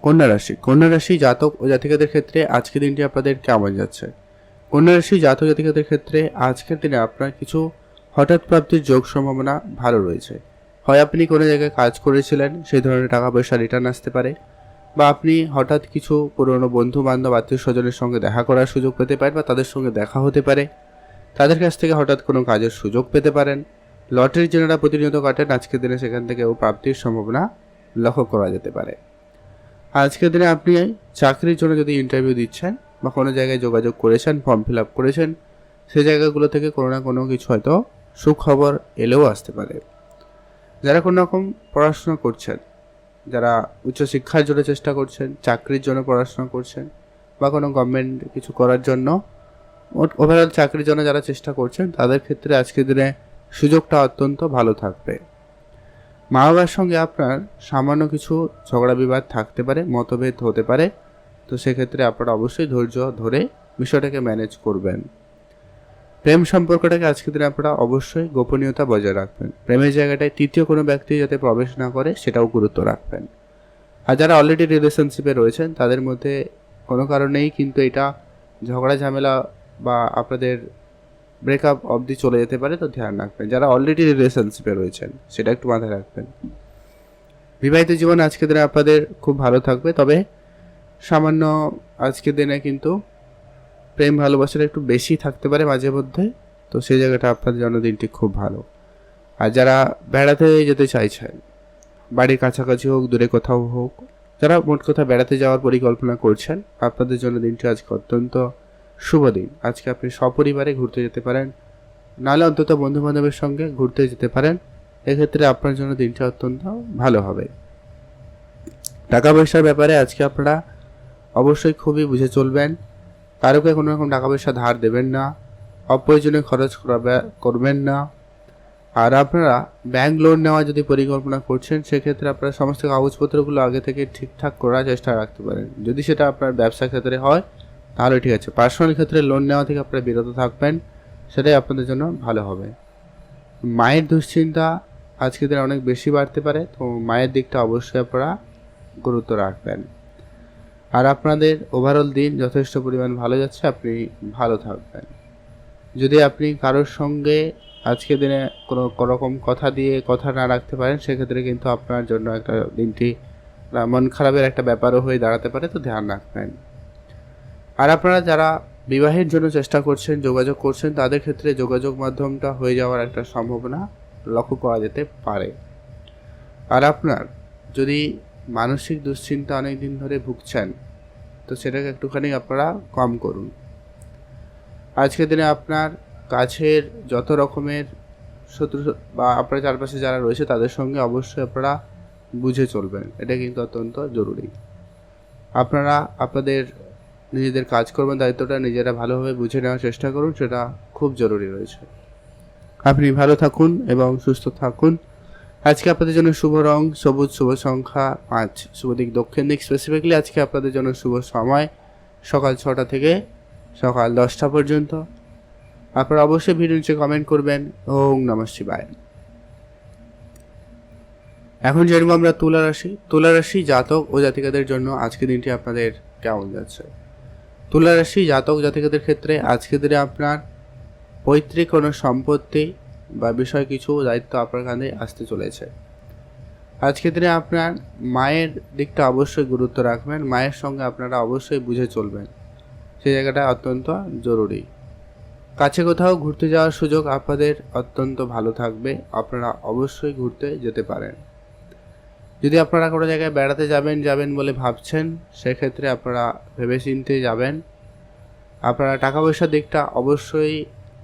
কন্যা রাশি। কন্যা রাশি জাতক ও জাতিকাদের ক্ষেত্রে আজকের দিনটি আপনাদের কেমন যাচ্ছে। কন্যা রাশি জাতক জাতিকাদের ক্ষেত্রে আজকের দিনে আপনার কিছু হঠাৎ প্রাপ্তির যোগ সম্ভাবনা ভালো রয়েছে। হয় আপনি কোনো জায়গায় কাজ করেছিলেন, সেই ধরনের টাকা পয়সা রিটার্ন আসতে পারে, বা আপনি হঠাৎ কিছু পুরনো বন্ধু বান্ধব আত্মীয় স্বজনের সঙ্গে দেখা করার সুযোগ পেতে পারেন, বা তাদের সঙ্গে দেখা হতে পারে, তাদের কাছ থেকে হঠাৎ কোনো কাজের সুযোগ পেতে পারেন। লটারি যারা প্রতিনিয়ত কাটেন, আজকের দিনে সেখান থেকেও প্রাপ্তির সম্ভাবনা লক্ষ্য করা যেতে পারে। আজকের দিনে আপনি চাকরির জন্য যদি ইন্টারভিউ দিচ্ছেন বা কোনো জায়গায় যোগাযোগ করেছেন, ফর্ম ফিল আপ করেছেন, সেই জায়গাগুলো থেকে কোনো না কোনো কিছু হয়তো সুখবর এলেও আসতে পারে। যারা কোনো রকম পড়াশোনা করছেন, যারা উচ্চশিক্ষার জন্য চেষ্টা করছেন, চাকরির জন্য পড়াশোনা করছেন, বা কোনো গভর্নমেন্ট কিছু করার জন্য, ওভারঅল চাকরির জন্য যারা চেষ্টা করছেন, তাদের ক্ষেত্রে আজকের দিনে সুযোগটা অত্যন্ত ভালো থাকবে। মা বাবার সঙ্গে আপনার সামান্য কিছু ঝগড়া বিবাদ থাকতে পারে, মতভেদ হতে পারে, তো সেক্ষেত্রে আপনারা অবশ্যই ধৈর্য ধরে বিষয়টাকে ম্যানেজ করবেন। প্রেম সম্পর্কটাকে আজকের দিনে আপনারা অবশ্যই গোপনীয়তা বজায় রাখবেন। প্রেমের জায়গাটায় তৃতীয় কোনো ব্যক্তি যাতে প্রবেশ না করে সেটাও গুরুত্ব রাখবেন। আর যারা অলরেডি রিলেশনশিপে রয়েছেন তাদের মধ্যে কোনো কারণেই কিন্তু এটা ঝগড়া ঝামেলা বা আপনাদের ব্রেকআপ অবধি চলে যেতে পারে, তো ধ্যান রাখবেন। যারা অলরেডি রিলেশনশিপে রয়েছেন সেটা একটু মাথায় রাখবেন। বিবাহিত জীবন আজকের দিনে আপনাদের খুব ভালো থাকবে, তবে সামান্য আজকের দিনে কিন্তু প্রেম ভালোবাসাটা একটু বেশি থাকতে পারে মাঝে মধ্যে, তো সেই জায়গাটা আপনাদের জন্য দিনটি খুব ভালো। আর যারা বেড়াতে যেতে চাইছেন, বাড়ির কাছাকাছি হোক দূরে কোথাও হোক, যারা মোট কথা বেড়াতে যাওয়ার পরিকল্পনা করছেন, আপনাদের জন্য দিনটি আজকে অত্যন্ত শুভ দিন। আজকে আপনি সপরিবারে ঘুরতে যেতে পারেন, নাহলে অন্তত বন্ধু বান্ধবের সঙ্গে ঘুরতে যেতে পারেন। এক্ষেত্রে আপনার জন্য দিনটা অত্যন্ত ভালো হবে। টাকা পয়সার ব্যাপারে আজকে আপনারা অবশ্যই খুবই বুঝে চলবেন। কারোকে কোনো রকম টাকা পয়সা ধার দেবেন না, অপ্রয়োজনীয় খরচ করবেন না। আর আপনারা ব্যাংক লোন নেওয়ার যদি পরিকল্পনা করছেন, সেক্ষেত্রে আপনারা সমস্ত কাগজপত্রগুলো আগে থেকে ঠিকঠাক করার চেষ্টা রাখতে পারেন। যদি সেটা আপনার ব্যবসা ক্ষেত্রে হয় তাহলে ঠিক আছে, পার্সোনাল ক্ষেত্রে লোন নেওয়া থেকে আপনারা বিরত থাকবেন, সেটাই আপনাদের জন্য ভালো হবে। মায়ের দুশ্চিন্তা আজকের দিনে অনেক বেশি বাড়তে পারে, তো মায়ের দিকটা অবশ্যই আপনারা গুরুত্ব রাখবেন। আর আপনাদের ওভারঅল দিন যথেষ্ট পরিমাণ ভালো যাচ্ছে, আপনি ভালো থাকবেন। যদি আপনি কারোর সঙ্গে আজকের দিনে কোনো রকম কথা দিয়ে কথা না রাখতে পারেন, সেক্ষেত্রে কিন্তু আপনার জন্য একটা দিনটি মন খারাপের একটা ব্যাপারও হয়ে দাঁড়াতে পারে, তো ধ্যান রাখবেন। আর আপনারা যারা বিবাহের জন্য চেষ্টা করছেন, যোগাযোগ করছেন, তাদের ক্ষেত্রে যোগাযোগ মাধ্যমটা হয়ে যাওয়ার একটা সম্ভাবনা লক্ষ্য করা যেতে পারে। আর আপনার যদি মানসিক দুশ্চিন্তা অনেক দিন ধরে ভুগছেন, তো সেটাকে একটুখানি আপনারা কম করুন। আজকের দিনে আপনার কাছের যত রকমের শত্রু বা আপনার চারপাশে যারা রয়েছে তাদের সঙ্গে অবশ্যই আপনারা বুঝে চলবেন, এটা কিন্তু অত্যন্ত জরুরি। আপনারা আপনাদের নিজেদের কাজ করবেন, দায়িত্বটা নিজেরা ভালোভাবে বুঝে নেওয়ার চেষ্টা করুন, সেটা খুব জরুরি রয়েছে। আপনি ভালো থাকুন এবং সুস্থ থাকুন। আজকে আপনাদের জন্য শুভ রং সবুজ, শুভ সংখ্যা 5, শুভ দিক দক্ষিণ দিক। স্পেসিফিকলি আজকে আপনাদের জন্য শুভ সময় সকাল 6টা থেকে সকাল 10টা পর্যন্ত। আপনারা অবশ্যই ভিডিও নিচে কমেন্ট করবেন। ওম নমঃ শিবায়। এখন জানবো আমরা তুলা রাশি জাতক ও জাতিকাদের জন্য আজকের দিনটি আপনাদের কেমন যাচ্ছে। তুলা রাশি জাতক জাতিকাদের ক্ষেত্রে আজকের দিনে আপনার পৈতৃক কোনো সম্পত্তি বা বিষয় কিছু দায়িত্ব আপনার কাঁধে আসতে চলেছে। আজকের দিনে আপনার মায়ের দিকটা অবশ্যই গুরুত্ব রাখবেন, মায়ের সঙ্গে আপনারা অবশ্যই বুঝে চলবেন, সেই জায়গাটা অত্যন্ত জরুরি। কাছে কোথাও ঘুরতে যাওয়ার সুযোগ আপনাদের অত্যন্ত ভালো থাকবে, আপনারা অবশ্যই ঘুরতে যেতে পারেন। যদি আপনারা কোনো জায়গায় বেড়াতে যাবেন বলে ভাবছেন, সেক্ষেত্রে আপনারা ভেবেচিন্তে যাবেন। আপনারা টাকা পয়সার দিকটা অবশ্যই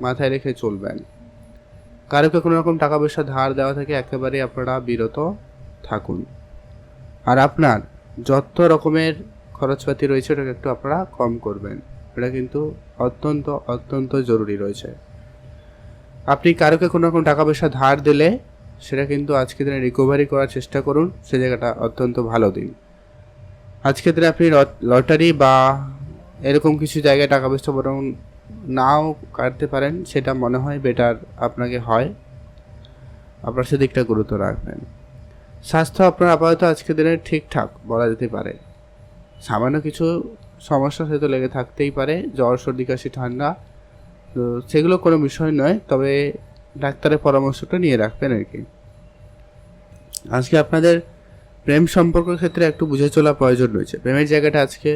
মাথায় রেখে চলবেন। কারোকে কোনো রকম টাকা পয়সা ধার দেওয়া থেকে একেবারেই আপনারা বিরত থাকুন। আর আপনার যত রকমের খরচপাতি রয়েছে ওটাকে একটু আপনারা কম করবেন, এটা কিন্তু অত্যন্ত জরুরি রয়েছে। আপনি কারোকে কোনো রকম টাকা পয়সা ধার দিলে সেটা কিন্তু আজকের দিনে রিকভারি করার চেষ্টা করুন, সে জায়গাটা অত্যন্ত ভালো দিন। আজকের দিনে আপনি লটারি বা এরকম কিছু জায়গায় টাকা পয়সা বরং নাও কাটতে পারেন, সেটা মনে হয় বেটার আপনাকে হয়, আপনার সেদিকটা গুরুত্ব রাখবেন। স্বাস্থ্য আপনার আপাতত আজকের দিনে ঠিকঠাক বলা যেতে পারে, সামান্য কিছু সমস্যা হয়তো লেগে থাকতেই পারে, জ্বর সর্দি কাশি ঠান্ডা, তো সেগুলো কোনো বিষয় নয়, তবে ডাক্তারের পরামর্শটা নিয়ে রাখবেন আর কি। আজকে আপনাদের প্রেম সম্পর্কের ক্ষেত্রে একটু বুঝে চলা প্রয়োজন রয়েছে। প্রেমের জায়গাটা আজকে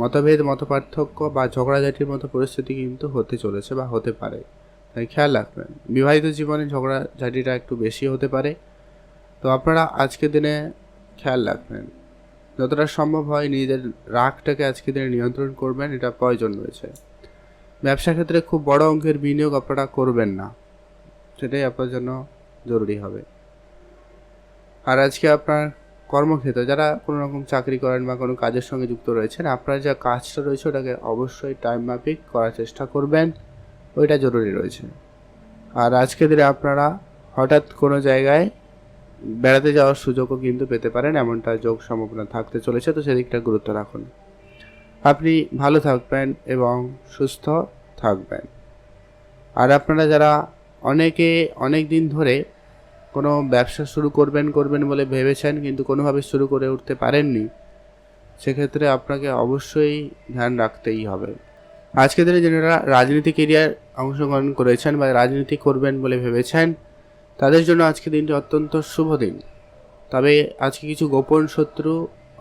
মতভেদ, মতপার্থক্য বা ঝগড়াঝাটির মতো পরিস্থিতি কিন্তু হতে চলেছে বা হতে পারে, তাই খেয়াল রাখবেন। বিবাহিত জীবনে ঝগড়াঝাটিটা একটু বেশি হতে পারে, তো আপনারা আজকের দিনে খেয়াল রাখবেন, যতটা সম্ভব হয় নিজেদের রাগটাকে আজকের দিনে নিয়ন্ত্রণ করবেন, এটা প্রয়োজন রয়েছে। ব্যবসা ক্ষেত্রে খুব বড় অঙ্কের বিনিয়োগ আপনারা করবেন না, সেটাই আপনার জন্য জরুরি হবে। আর আজকে আপনার কর্মক্ষেত্রে যারা কোনো রকম চাকরি করেন বা কোনো কাজের সঙ্গে যুক্ত রয়েছেন, আপনার যা কাজটা রয়েছে ওটাকে অবশ্যই টাইম মাফিক করার চেষ্টা করবেন, ওইটা জরুরি রয়েছে। আর আজকে দিনে আপনারা হঠাৎ কোনো জায়গায় বেড়াতে যাওয়ার সুযোগও কিন্তু পেতে পারেন, এমনটা যোগ সম্ভাবনা থাকতে চলেছে, তো সেদিকটা গুরুত্ব রাখুন। আপনি ভালো থাকবেন এবং সুস্থ থাকবেন। আর আপনারা যারা অনেক দিন ধরে কোনো ব্যবসা শুরু করবেন বলে ভেবেছেন কিন্তু কোনোভাবে শুরু করে উঠতে পারেননি, সেক্ষেত্রে আপনাকে অবশ্যই ধ্যান রাখতেই হবে। আজকের দিনে যারা রাজনীতি কেরিয়ার অংশগ্রহণ করেছেন বা রাজনীতি করবেন বলে ভেবেছেন, তাদের জন্য আজকে দিনটি অত্যন্ত শুভ দিন। তবে আজকে কিছু গোপন শত্রু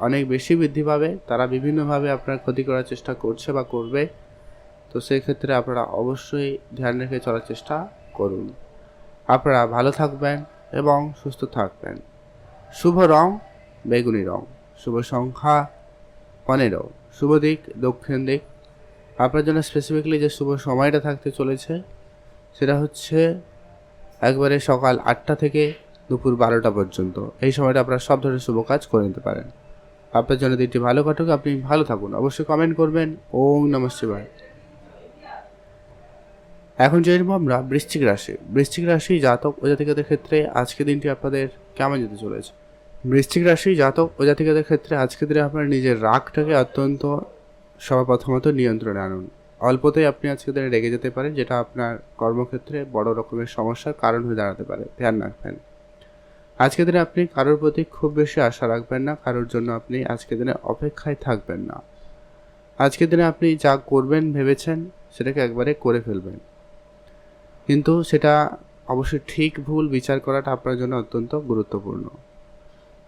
অনেক বেশি বৃদ্ধি পাবে, তারা বিভিন্নভাবে আপনার ক্ষতি করার চেষ্টা করছে বা করবে, তো সেই ক্ষেত্রে আপনারা অবশ্যই ধ্যান রেখে চলার চেষ্টা করুন। আপনারা ভালো থাকবেন এবং সুস্থ থাকবেন। শুভ রং বেগুনি রং, শুভ সংখ্যা 15, শুভ দিক দক্ষিণ দিক। আপনার জন্য স্পেসিফিকলি যে শুভ সময়টা থাকতে চলেছে সেটা হচ্ছে একবারে সকাল 8টা থেকে দুপুর 12টা পর্যন্ত। এই সময়টা আপনারা সব ধরনের শুভ কাজ করে নিতে পারেন। আপনার জন্য দিনটি ভালো কাটুক, আপনি ভালো থাকুন। অবশ্যই কমেন্ট করবেন। ওম নমঃ শিবায়। এখন যে আমরা বৃশ্চিক রাশি জাতক ও জাতিকাদের ক্ষেত্রে আজকের দিনটি আপনাদের কেমন যেতে চলেছে। বৃশ্চিক রাশি জাতক ও জাতিকাদের ক্ষেত্রে আজকের দিনে আপনার নিজের রাগটাকে অত্যন্ত সর্বপ্রথমত নিয়ন্ত্রণে আনুন। অল্পতেই আপনি আজকের দিনে রেগে যেতে পারেন, যেটা আপনার কর্মক্ষেত্রে বড় রকমের সমস্যার কারণ হয়ে দাঁড়াতে পারে, ধ্যান রাখবেন। আজকের দিনে আপনি কারোর প্রতি খুব বেশি আশা রাখবেন না, কারোর জন্য আপনি আজকের দিনে অপেক্ষায় থাকবেন না। আজকের দিনে আপনি যা করবেন ভেবেছেন সেটাকে একবারে করে ফেলবেন, কিন্তু সেটা অবশ্যই ঠিক ভুল বিচার করাটা আপনার জন্য অত্যন্ত গুরুত্বপূর্ণ।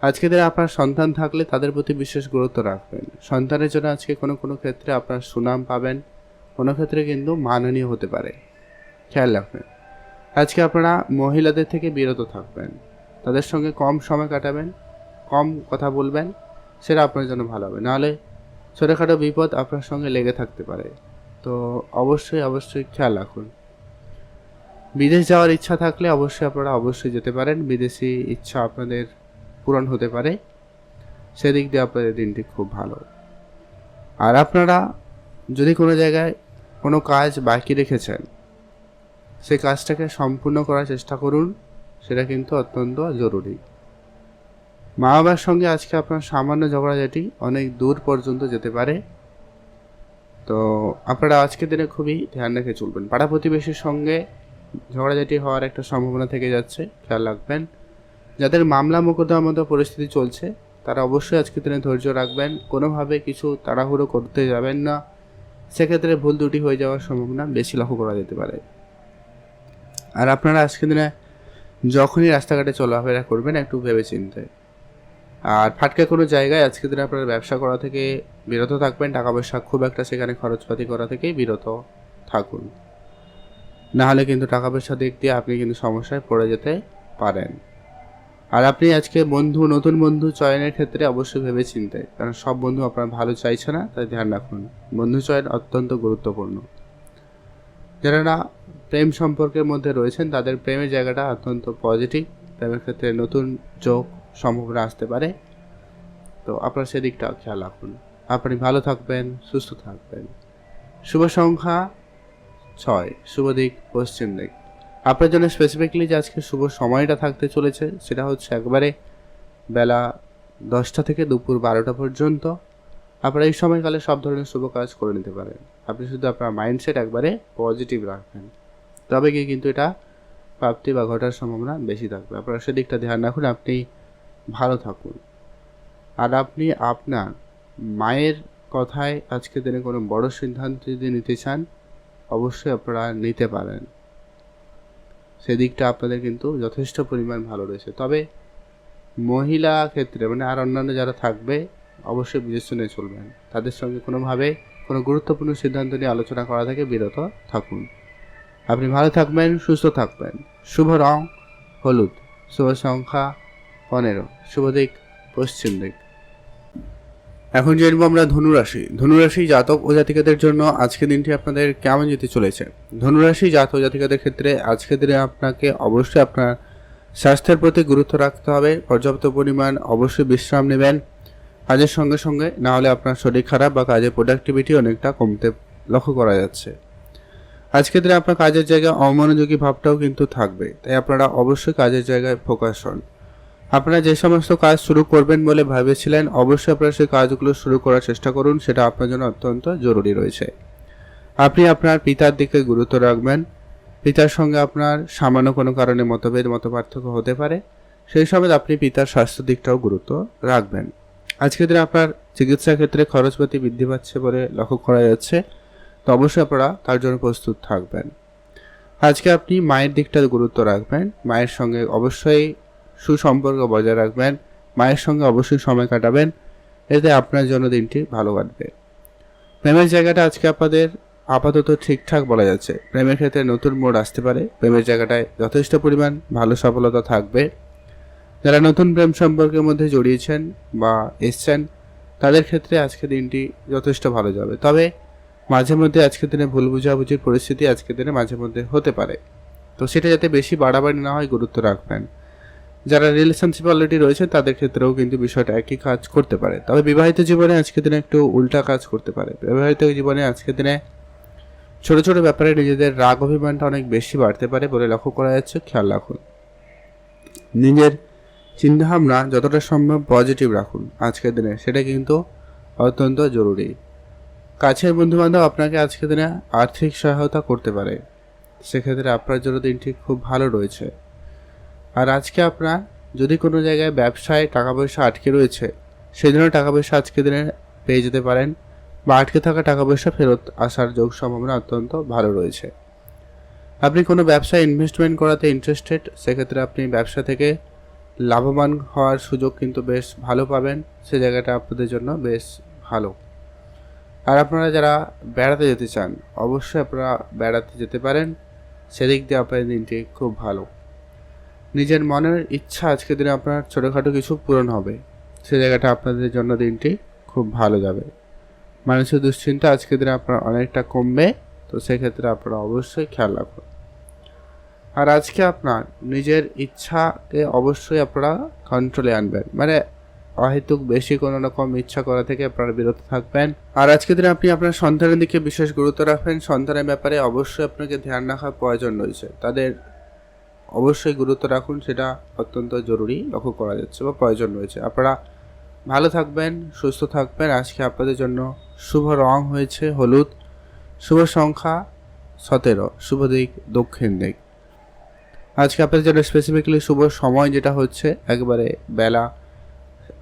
আজকে দিনে আপনার সন্তান থাকলে তাদের প্রতি বিশেষ গুরুত্ব রাখবেন। সন্তানের জন্য আজকে কোনো ক্ষেত্রে আপনার সুনাম পাবেন, কোনো ক্ষেত্রে কিন্তু মানহানি হতে পারে, খেয়াল রাখবেন। আজকে আপনারা মহিলাদের থেকে বিরত থাকবেন, তাদের সঙ্গে কম সময় কাটাবেন, কম কথা বলবেন, সেটা আপনার জন্য ভালো হবে। নাহলে ছোটোখাটো বিপদ আপনার সঙ্গে লেগে থাকতে পারে, তো অবশ্যই খেয়াল রাখুন। বিদেশ যাওয়ার ইচ্ছা থাকলে আপনারা অবশ্যই যেতে পারেন, বিদেশি ইচ্ছা আপনাদের পূরণ হতে পারে, সেদিক দিয়ে আপনাদের দিনটি খুব ভালো। আর আপনারা যদি কোনো জায়গায় কোনো কাজ বাকি রেখেছেন, সেই কাজটাকে সম্পূর্ণ করার চেষ্টা করুন, সেটা কিন্তু অত্যন্ত জরুরি। মা বাবার সঙ্গে আজকে আপনার সামান্য ঝগড়াঝাটি অনেক দূর পর্যন্ত যেতে পারে, তো আপনারা আজকের দিনে খুবই ধ্যান রেখে চলবেন। পাড়া প্রতিবেশীর সঙ্গে ঝগড়াঝাটি হওয়ার একটা সম্ভাবনা থেকে যাচ্ছে, খেয়াল রাখবেন। যাদের মামলা মোকদ্দমার মতো পরিস্থিতি চলছে তারা অবশ্যই আজকের দিনে ধৈর্য রাখবেন, কোনোভাবে কিছু তাড়াহুড়ো করতে যাবেন না, সেক্ষেত্রে ভুল ত্রুটি হয়ে যাওয়ার সম্ভাবনা বেশি লক্ষ্য করা যেতে পারে। আর আপনারা আজকের দিনে যখনই রাস্তাঘাটে চলাফেরা করবেন একটু ভেবে চিনতে। আর ফাটকা কোনো জায়গায় আজকের দিনে আপনারা ব্যবসা করা থেকে বিরত থাকবেন, টাকা পয়সা খুব একটা সেখানে খরচপাতি করা থেকেই বিরত থাকুন, নাহলে কিন্তু টাকা পয়সা দিক দিয়ে আপনি কিন্তু সমস্যায় পড়ে যেতে পারেন। আর আপনি আজকে নতুন বন্ধু চয়নের ক্ষেত্রে অবশ্যই ভেবে চিনতে, কারণ সব বন্ধু আপনার ভালো চাইছে না, তাই ধ্যান রাখুন। বন্ধু চয়ন অত্যন্ত গুরুত্বপূর্ণ। যারা না প্রেম সম্পর্কের মধ্যে রয়েছেন তাদের প্রেমের জায়গাটা অত্যন্ত পজিটিভ, প্রেমের ক্ষেত্রে নতুন যোগ সম্ভাবনা আসতে পারে, তো আপনার সেদিকটা খেয়াল রাখুন। আপনি ভালো থাকবেন, সুস্থ থাকবেন। শুভ সংখ্যা 6, শুভ দিক পশ্চিম দিক। আপনার জন্য স্পেসিফিকলি যে আজকে শুভ সময়টা থাকতে চলেছে সেটা হচ্ছে একবারে বেলা 10টা থেকে দুপুর 12টা পর্যন্ত। আপনারা এই সময়কালে সব ধরনের শুভ কাজ করে নিতে পারেন, আপনি শুধু আপনার মাইন্ডসেট একবারে পজিটিভ রাখবেন, তবে গিয়ে কিন্তু এটা প্রাপ্তি বা ঘটার সম্ভাবনা বেশি থাকবে। আপনারা সেদিকটা ধ্যান রাখুন, আপনি ভালো থাকুন। আর আপনি আপনার মায়ের কথায় আজকের দিনে কোনো বড় সিদ্ধান্ত যদি নিতে চান অবশ্যই আপনারা নিতে পারেন, সেদিকটা আপনাদের কিন্তু যথেষ্ট পরিমাণ ভালো রয়েছে। তবে মহিলা ক্ষেত্রে আর অন্যান্য যারা থাকবে অবশ্যই বিবেচনায় চলবেন, তাদের সঙ্গে কোনোভাবে কোনো গুরুত্বপূর্ণ সিদ্ধান্ত নিয়ে আলোচনা করা থেকে বিরত থাকুন। আপনি ভালো থাকবেন, সুস্থ থাকবেন। শুভ রং হলুদ, শুভ সংখ্যা 15, শুভ দিক পশ্চিম দিক। এখন জানবো আমরা ধনুরাশি জাতক ও জাতিকাদের জন্য আজকের দিনটি আপনাদের কেমন যেতে চলেছে। ধনুরাশি জাতক জাতিকাদের ক্ষেত্রে আজকের দিনে আপনাকে অবশ্যই আপনার স্বাস্থ্যের প্রতি গুরুত্ব রাখতে হবে। পর্যাপ্ত পরিমাণ অবশ্যই বিশ্রাম নেবেন কাজের সঙ্গে সঙ্গে, না হলে আপনার শরীর খারাপ বা কাজের প্রোডাক্টিভিটি অনেকটা কমতে লক্ষ্য করা যাচ্ছে। আজকের দিনে আপনার কাজের জায়গায় অমনোযোগী ভাবটাও কিন্তু থাকবে, তাই আপনারা অবশ্যই কাজের জায়গায় ফোকাস হন। আপনারা যে সমস্ত কাজ শুরু করবেন বলে ভেবেছিলেন অবশ্যই আপনারা সেই কাজগুলো শুরু করার চেষ্টা করুন, সেটা আপনার জন্য অত্যন্ত জরুরি রয়েছে। আপনি আপনার পিতার দিকে গুরুত্ব রাখবেন। পিতার সঙ্গে আপনার সামান্য কোনো কারণে মতপার্থক্য হতে পারে, সেই সময় আপনি পিতার স্বাস্থ্য দিকটাও গুরুত্ব রাখবেন। আজকের দিনে আপনার চিকিৎসা ক্ষেত্রে খরচপাতি বৃদ্ধি পাচ্ছে বলে লক্ষ্য করা যাচ্ছে, তো অবশ্যই আপনারা তার জন্য প্রস্তুত থাকবেন। আজকে আপনি মায়ের দিকটা গুরুত্ব রাখবেন, মায়ের সঙ্গে অবশ্যই সুসম্পর্ক বজায় রাখবেন, মায়ের সঙ্গে অবশ্যই সময় কাটাবেন, এতে আপনার জন্য দিনটি ভালো কাটবে। প্রেমের জায়গাটা আজকে আপনাদের আপাতত ঠিকঠাক বলা যাচ্ছে। প্রেমের ক্ষেত্রে নতুন মোড় আসতে পারে, প্রেমের জায়গাটায় যথেষ্ট পরিমাণ ভালো সফলতা থাকবে। যারা নতুন প্রেম সম্পর্কের মধ্যে জড়িয়েছেন বা এসছেন তাদের ক্ষেত্রে আজকে দিনটি যথেষ্ট ভালো যাবে, তবে মাঝে মধ্যে আজকের দিনে ভুল বুঝাবুঝির পরিস্থিতি আজকের দিনে মাঝে মধ্যে হতে পারে, তো সেটা যাতে বেশি বাড়াবাড়ি না হয় গুরুত্ব রাখবেন। যারা রিলেশনশিপ অলরেডি রয়েছে তাদের ক্ষেত্রেও কিন্তু বিষয়টা একই কাজ করতে পারে, তবে বিবাহিত জীবনে আজকের দিনে একটু উল্টা কাজ করতে পারে। বিবাহিত জীবনে আজকের দিনে ছোট ছোট ব্যাপারে নিজেদের রাগ অভিমানটা অনেক বেশি বাড়তে পারে বলে লক্ষ্য করা যাচ্ছে, খেয়াল রাখুন। নিজের চিন্তাভাবনা যতটা সম্ভব পজিটিভ রাখুন আজকের দিনে, সেটা কিন্তু অত্যন্ত জরুরি। কাছের বন্ধুবান্ধব আপনাকে আজকের দিনে আর্থিক সহায়তা করতে পারে, সেক্ষেত্রে আপনার জন্য দিনটি খুব ভালো রয়েছে। আর আজকে আপনার যদি কোনো জায়গায় ব্যবসায় টাকা পয়সা আটকে রয়েছে, সেই ধরনের টাকা পয়সা আজকে দিনে পেয়ে যেতে পারেন, বা আটকে থাকা টাকা পয়সা ফেরত আসার যোগ সম্ভাবনা অত্যন্ত ভালো রয়েছে। আপনি কোনো ব্যবসায় ইনভেস্টমেন্ট করাতে ইন্টারেস্টেড, সেক্ষেত্রে আপনি ব্যবসা থেকে লাভবান হওয়ার সুযোগ কিন্তু বেশ ভালো পাবেন, সে জায়গাটা আপনাদের জন্য বেশ ভালো। আর আপনারা যারা বেড়াতে যেতে চান অবশ্যই আপনারা বেড়াতে যেতে পারেন, সেদিক দিয়ে আপনার দিনটি খুব ভালো। নিজের মনের ইচ্ছা আজকের দিনে আপনার ছোটোখাটো কিছু পূরণ হবে, সে জায়গাটা আপনাদের জন্য দিনটি খুব ভালো যাবে। মানুষের দুশ্চিন্তা আজকের দিনে আপনার অনেকটা কমবে, তো সেক্ষেত্রে আপনারা অবশ্যই খেয়াল রাখুন। আর আজকে আপনার নিজের ইচ্ছাকে অবশ্যই আপনারা কন্ট্রোলে আনবেন, মানে অহেতুক বেশি কোনো রকম ইচ্ছা করা থেকে আপনারা বিরত থাকবেন। আর আজকের দিনে আপনি আপনার সন্তানের দিকে বিশেষ গুরুত্ব রাখবেন। সন্তানের ব্যাপারে অবশ্যই আপনাকে ধ্যান রাখার প্রয়োজন রয়েছে, তাদের অবশ্যই গুরুত্ব রাখুন, সেটা অত্যন্ত জরুরি লক্ষ্য করা যাচ্ছে বা প্রয়োজন রয়েছে। আপনারা ভালো থাকবেন, সুস্থ থাকবেন। আজকে আপনাদের জন্য শুভ রং হয়েছে হলুদ, শুভ সংখ্যা 17, শুভ দিক দক্ষিণ দিক। আজকে আপনাদের জন্য স্পেসিফিক্যালি শুভ সময় যেটা হচ্ছে একবারে বেলা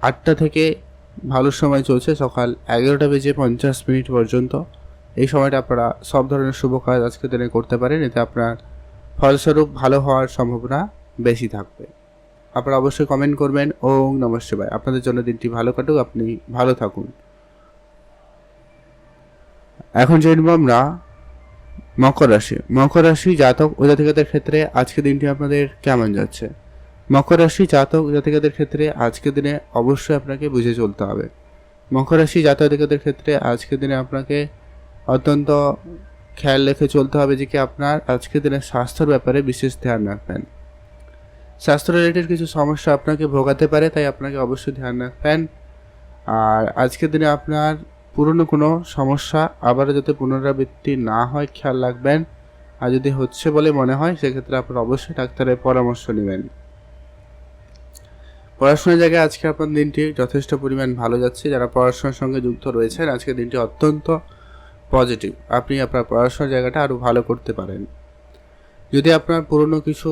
8টা থেকে ভালো সময় চলছে সকাল 11:50 পর্যন্ত। এই সময়টা আপনারা সব ধরনের শুভ কাজ আজকের দিনে করতে পারেন, এতে আপনার ফলস্বরূপ ভালো হওয়ার সম্ভাবনা বেশি থাকবে। আপনারা অবশ্যই কমেন্ট করবেন। ওম নমঃ শিবায়। আপনাদের জন্য দিনটি ভালো কাটুক, আপনি ভালো থাকুন। এখন জানব আমরা মকর রাশি জাতক ও জাতিকাদের ক্ষেত্রে আজকে দিনটি আপনাদের কেমন যাচ্ছে। মকর রাশি জাতক জাতিকাদের ক্ষেত্রে আজকের দিনে অবশ্যই আপনাকে বুঝে চলতে হবে। মকর রাশি জাতক জাতিকাদের ক্ষেত্রে আজকের দিনে আপনাকে অত্যন্ত খেয়াল রেখে চলতে হবে যে কি আপনার আজকের দিনে স্বাস্থ্যের ব্যাপারে বিশেষ ধ্যান রাখবেন। স্বাস্থ্য রিলেটেড কিছু সমস্যা আপনাকে ভোগাতে পারে, তাই আপনাকে অবশ্যই ধ্যান রাখবেন। আর আজকের দিনে আপনার পুরনো কোনো সমস্যা আবারও যাতে পুনরাবৃত্তি না হয় খেয়াল রাখবেন। আর যদি হচ্ছে বলে মনে হয় সেক্ষেত্রে আপনারা অবশ্যই ডাক্তারের পরামর্শ নেবেন। পড়াশোনার জায়গায় আজকে আপনার দিনটি যথেষ্ট পরিমাণ ভালো যাচ্ছে। যারা পড়াশোনার সঙ্গে যুক্ত রয়েছেন আজকের দিনটি অত্যন্ত পজিটিভ, আপনি আপনার পড়াশোনার জায়গাটা আরও ভালো করতে পারেন। যদি আপনার পুরনো কিছু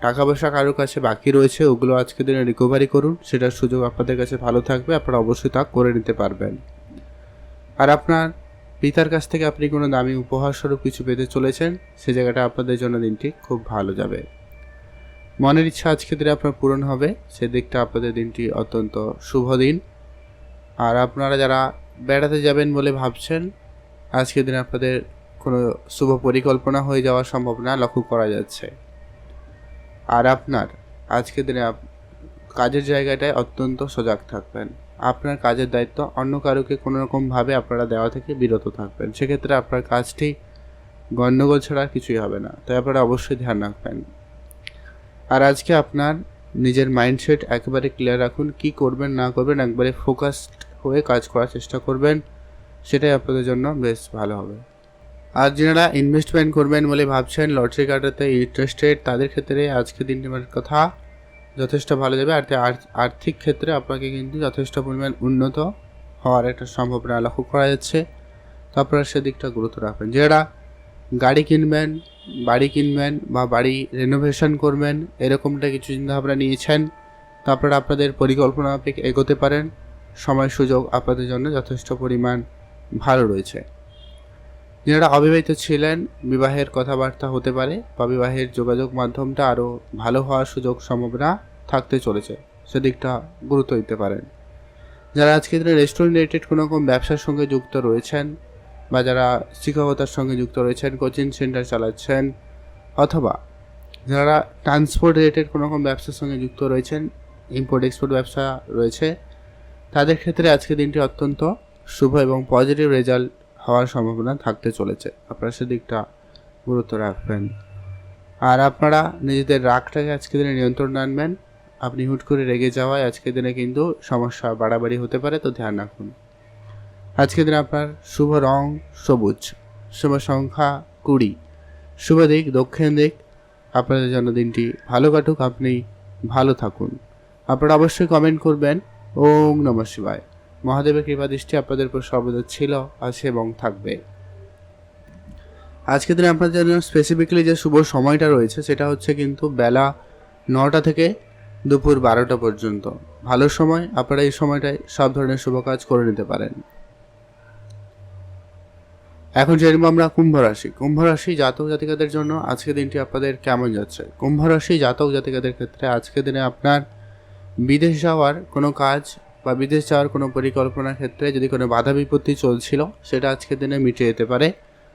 টাকা পয়সা কারোর কাছে বাকি রয়েছে ওগুলো আজকের দিনে রিকভারি করুন, সেটার সুযোগ আপনাদের কাছে ভালো থাকবে, আপনারা অবশ্যই তা করে নিতে পারবেন। আর আপনার পিতার কাছ থেকে আপনি কোনো দামি উপহার স্বরূপ কিছু পেতে চলেছেন, সে জায়গাটা আপনাদের জন্য দিনটি খুব ভালো যাবে। মনের ইচ্ছা আজকের দিনে আপনার পূরণ হবে, সেদিকটা আপনাদের দিনটি অত্যন্ত শুভ দিন। আর আপনারা যারা বেড়াতে যাবেন বলে ভাবছেন আজকের দিনে আপনাদের কোনো শুভ পরিকল্পনা হয়ে যাওয়ার সম্ভাবনা লক্ষ্য করা যাচ্ছে। আর আপনার আজকের দিনে কাজের জায়গাটায় অত্যন্ত সজাগ থাকবেন। আপনার কাজের দায়িত্ব অন্য কারোকে কোনো রকমভাবে আপনারা দেওয়া থেকে বিরত থাকবেন। সেক্ষেত্রে আপনার কাজটি গণ্ডগোল ছাড়া আর কিছুই হবে না, তাই আপনারা অবশ্যই ধ্যান রাখবেন। আর আজকে আপনার নিজের মাইন্ডসেট একেবারে ক্লিয়ার রাখুন, কি করবেন না করবেন একবারে ফোকাসড হয়ে কাজ করার চেষ্টা করবেন, সেটাই আপনাদের জন্য বেশ ভালো হবে। আর যারা ইনভেস্টমেন্ট করবেন বলে ভাবছেন, লটারি কাটাতে ইন্টারেস্টেড, তাদের ক্ষেত্রে আজকে দিনটির কথা যথেষ্ট ভালো যাবে। আর আর্থিক ক্ষেত্রে আপনাকে কিন্তু যথেষ্ট পরিমাণ উন্নত হওয়ার একটা সম্ভাবনা লক্ষ্য করা যাচ্ছে, তো আপনারা সেদিকটা গুরুত্ব রাখবেন। যারা গাড়ি কিনবেন, বাড়ি কিনবেন বা বাড়ি রেনোভেশন করবেন, এরকমটা কিছু চিন্তাভাবনা নিয়েছেন, তো আপনারা আপনাদের পরিকল্পনা মাফিক এগোতে পারেন। সময় সুযোগ আপনাদের জন্য যথেষ্ট পরিমাণ ভালো রয়েছে। যারা অবিবাহিত ছিলেন, বিবাহের কথাবার্তা হতে পারে বা বিবাহের যোগাযোগ মাধ্যমটা আরও ভালো হওয়ার সুযোগ সম্ভাবনা থাকতে চলেছে, সেদিকটা গুরুত্ব দিতে পারেন। যারা আজকে দিনে রেস্টুরেন্ট রিলেটেড কোনো রকম ব্যবসার সঙ্গে যুক্ত রয়েছেন বা যারা শিক্ষকতার সঙ্গে যুক্ত রয়েছেন, কোচিং সেন্টার চালাচ্ছেন, অথবা যারা ট্রান্সপোর্ট রিলেটেড কোনো রকম ব্যবসার সঙ্গে যুক্ত রয়েছেন, ইম্পোর্ট এক্সপোর্ট ব্যবসা রয়েছে, তাদের ক্ষেত্রে আজকে দিনটি অত্যন্ত শুভ এবং পজিটিভ রেজাল্ট হওয়ার সম্ভাবনা থাকতে চলেছে, আপনারা সেদিকটা গুরুত্ব রাখবেন। আর আপনারা নিজেদের রাগটাকে আজকে দিনে নিয়ন্ত্রণ আনবেন। আপনি হুট করে রেগে যাওয়ায় আজকের দিনে কিন্তু সমস্যা বাড়াবাড়ি হতে পারে, তো ধ্যান রাখুন। আজকের দিনে আপনার শুভ রং সবুজ, শুভ সংখ্যা 20, শুভ দিক দক্ষিণ দিক। আপনাদের জন্য দিনটি ভালো কাটুক, আপনি ভালো থাকুন। আপনারা অবশ্যই কমেন্ট করবেন ওম নমঃ শিবায়। মহাদেবের কৃপা দৃষ্টি আপনাদের উপর সর্বদা ছিল, আছে এবং থাকবে। আজকের দিনে আপনাদের জন্য স্পেসিফিক্যালি যে শুভ সময়টা রয়েছে সেটা হচ্ছে কিন্তু বেলা 9টা থেকে দুপুর 12টা পর্যন্ত ভালো সময়। আপনারা এই সময়টায় সব ধরনের শুভ কাজ করে নিতে পারেন। এখন জেনব আমরা কুম্ভ রাশি। কুম্ভ রাশি জাতক জাতিকাদের জন্য আজকের দিনটি আপনাদের কেমন যাচ্ছে? কুম্ভ রাশি জাতক জাতিকাদের ক্ষেত্রে আজকের দিনে আপনার বিদেশ যাওয়ার কোনো কাজ বা বিদেশ যাওয়ার কোনো পরিকল্পনার ক্ষেত্রে যদি কোনো বাধা বিপত্তি চলছিল, সেটা আজকের দিনে মিটে যেতে পারে।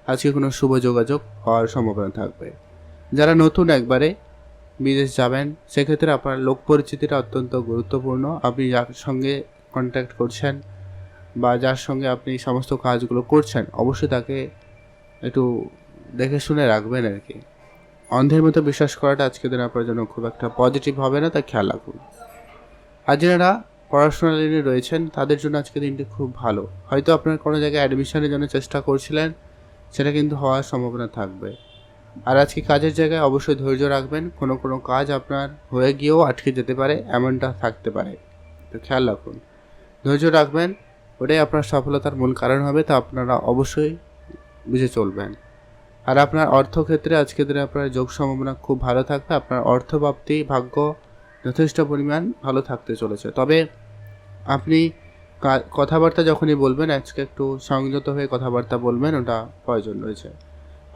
আজকে কোনো শুভ যোগাযোগ হওয়ার সম্ভাবনা থাকবে। যারা নতুন একবারে বিদেশ যাবেন, সেক্ষেত্রে আপনার লোক পরিচিতিটা অত্যন্ত গুরুত্বপূর্ণ। আপনি যার সঙ্গে কন্ট্যাক্ট করছেন বা যার সঙ্গে আপনি সমস্ত কাজগুলো করছেন, অবশ্যই তাকে একটু দেখে শুনে রাখবেন আর কি। অন্ধের মতো বিশ্বাস করাটা আজকের দিনে আপনার জন্য খুব একটা পজিটিভ হবে না, তা খেয়াল রাখুন। আর যারা পড়াশোনা লাইনে রয়েছেন, তাদের জন্য আজকের দিনটি খুব ভালো। হয়তো আপনার কোনো জায়গায় অ্যাডমিশনের জন্য চেষ্টা করছিলেন, সেটা কিন্তু হওয়ার সম্ভাবনা থাকবে। আর আজকে কাজের জায়গায় অবশ্যই ধৈর্য রাখবেন। কোনো কোনো কাজ আপনার হয়ে গিয়েও আটকে যেতে পারে, এমনটা থাকতে পারে, তো খেয়াল রাখুন, ধৈর্য রাখবেন, ওটাই আপনার সফলতার মূল কারণ হবে, তা আপনারা অবশ্যই বুঝে চলবেন। আর আপনার অর্থক্ষেত্রে আজকের দিনে আপনার যোগ সম্ভাবনা খুব ভালো থাকবে। আপনার অর্থপ্রাপ্তি ভাগ্য যথেষ্ট পরিমাণ ভালো থাকতে চলেছে। তবে আপনি কথাবার্তা যখনই বলবেন, আজকে একটু সংযত হয়ে কথাবার্তা বলবেন, ওটা প্রয়োজন রয়েছে।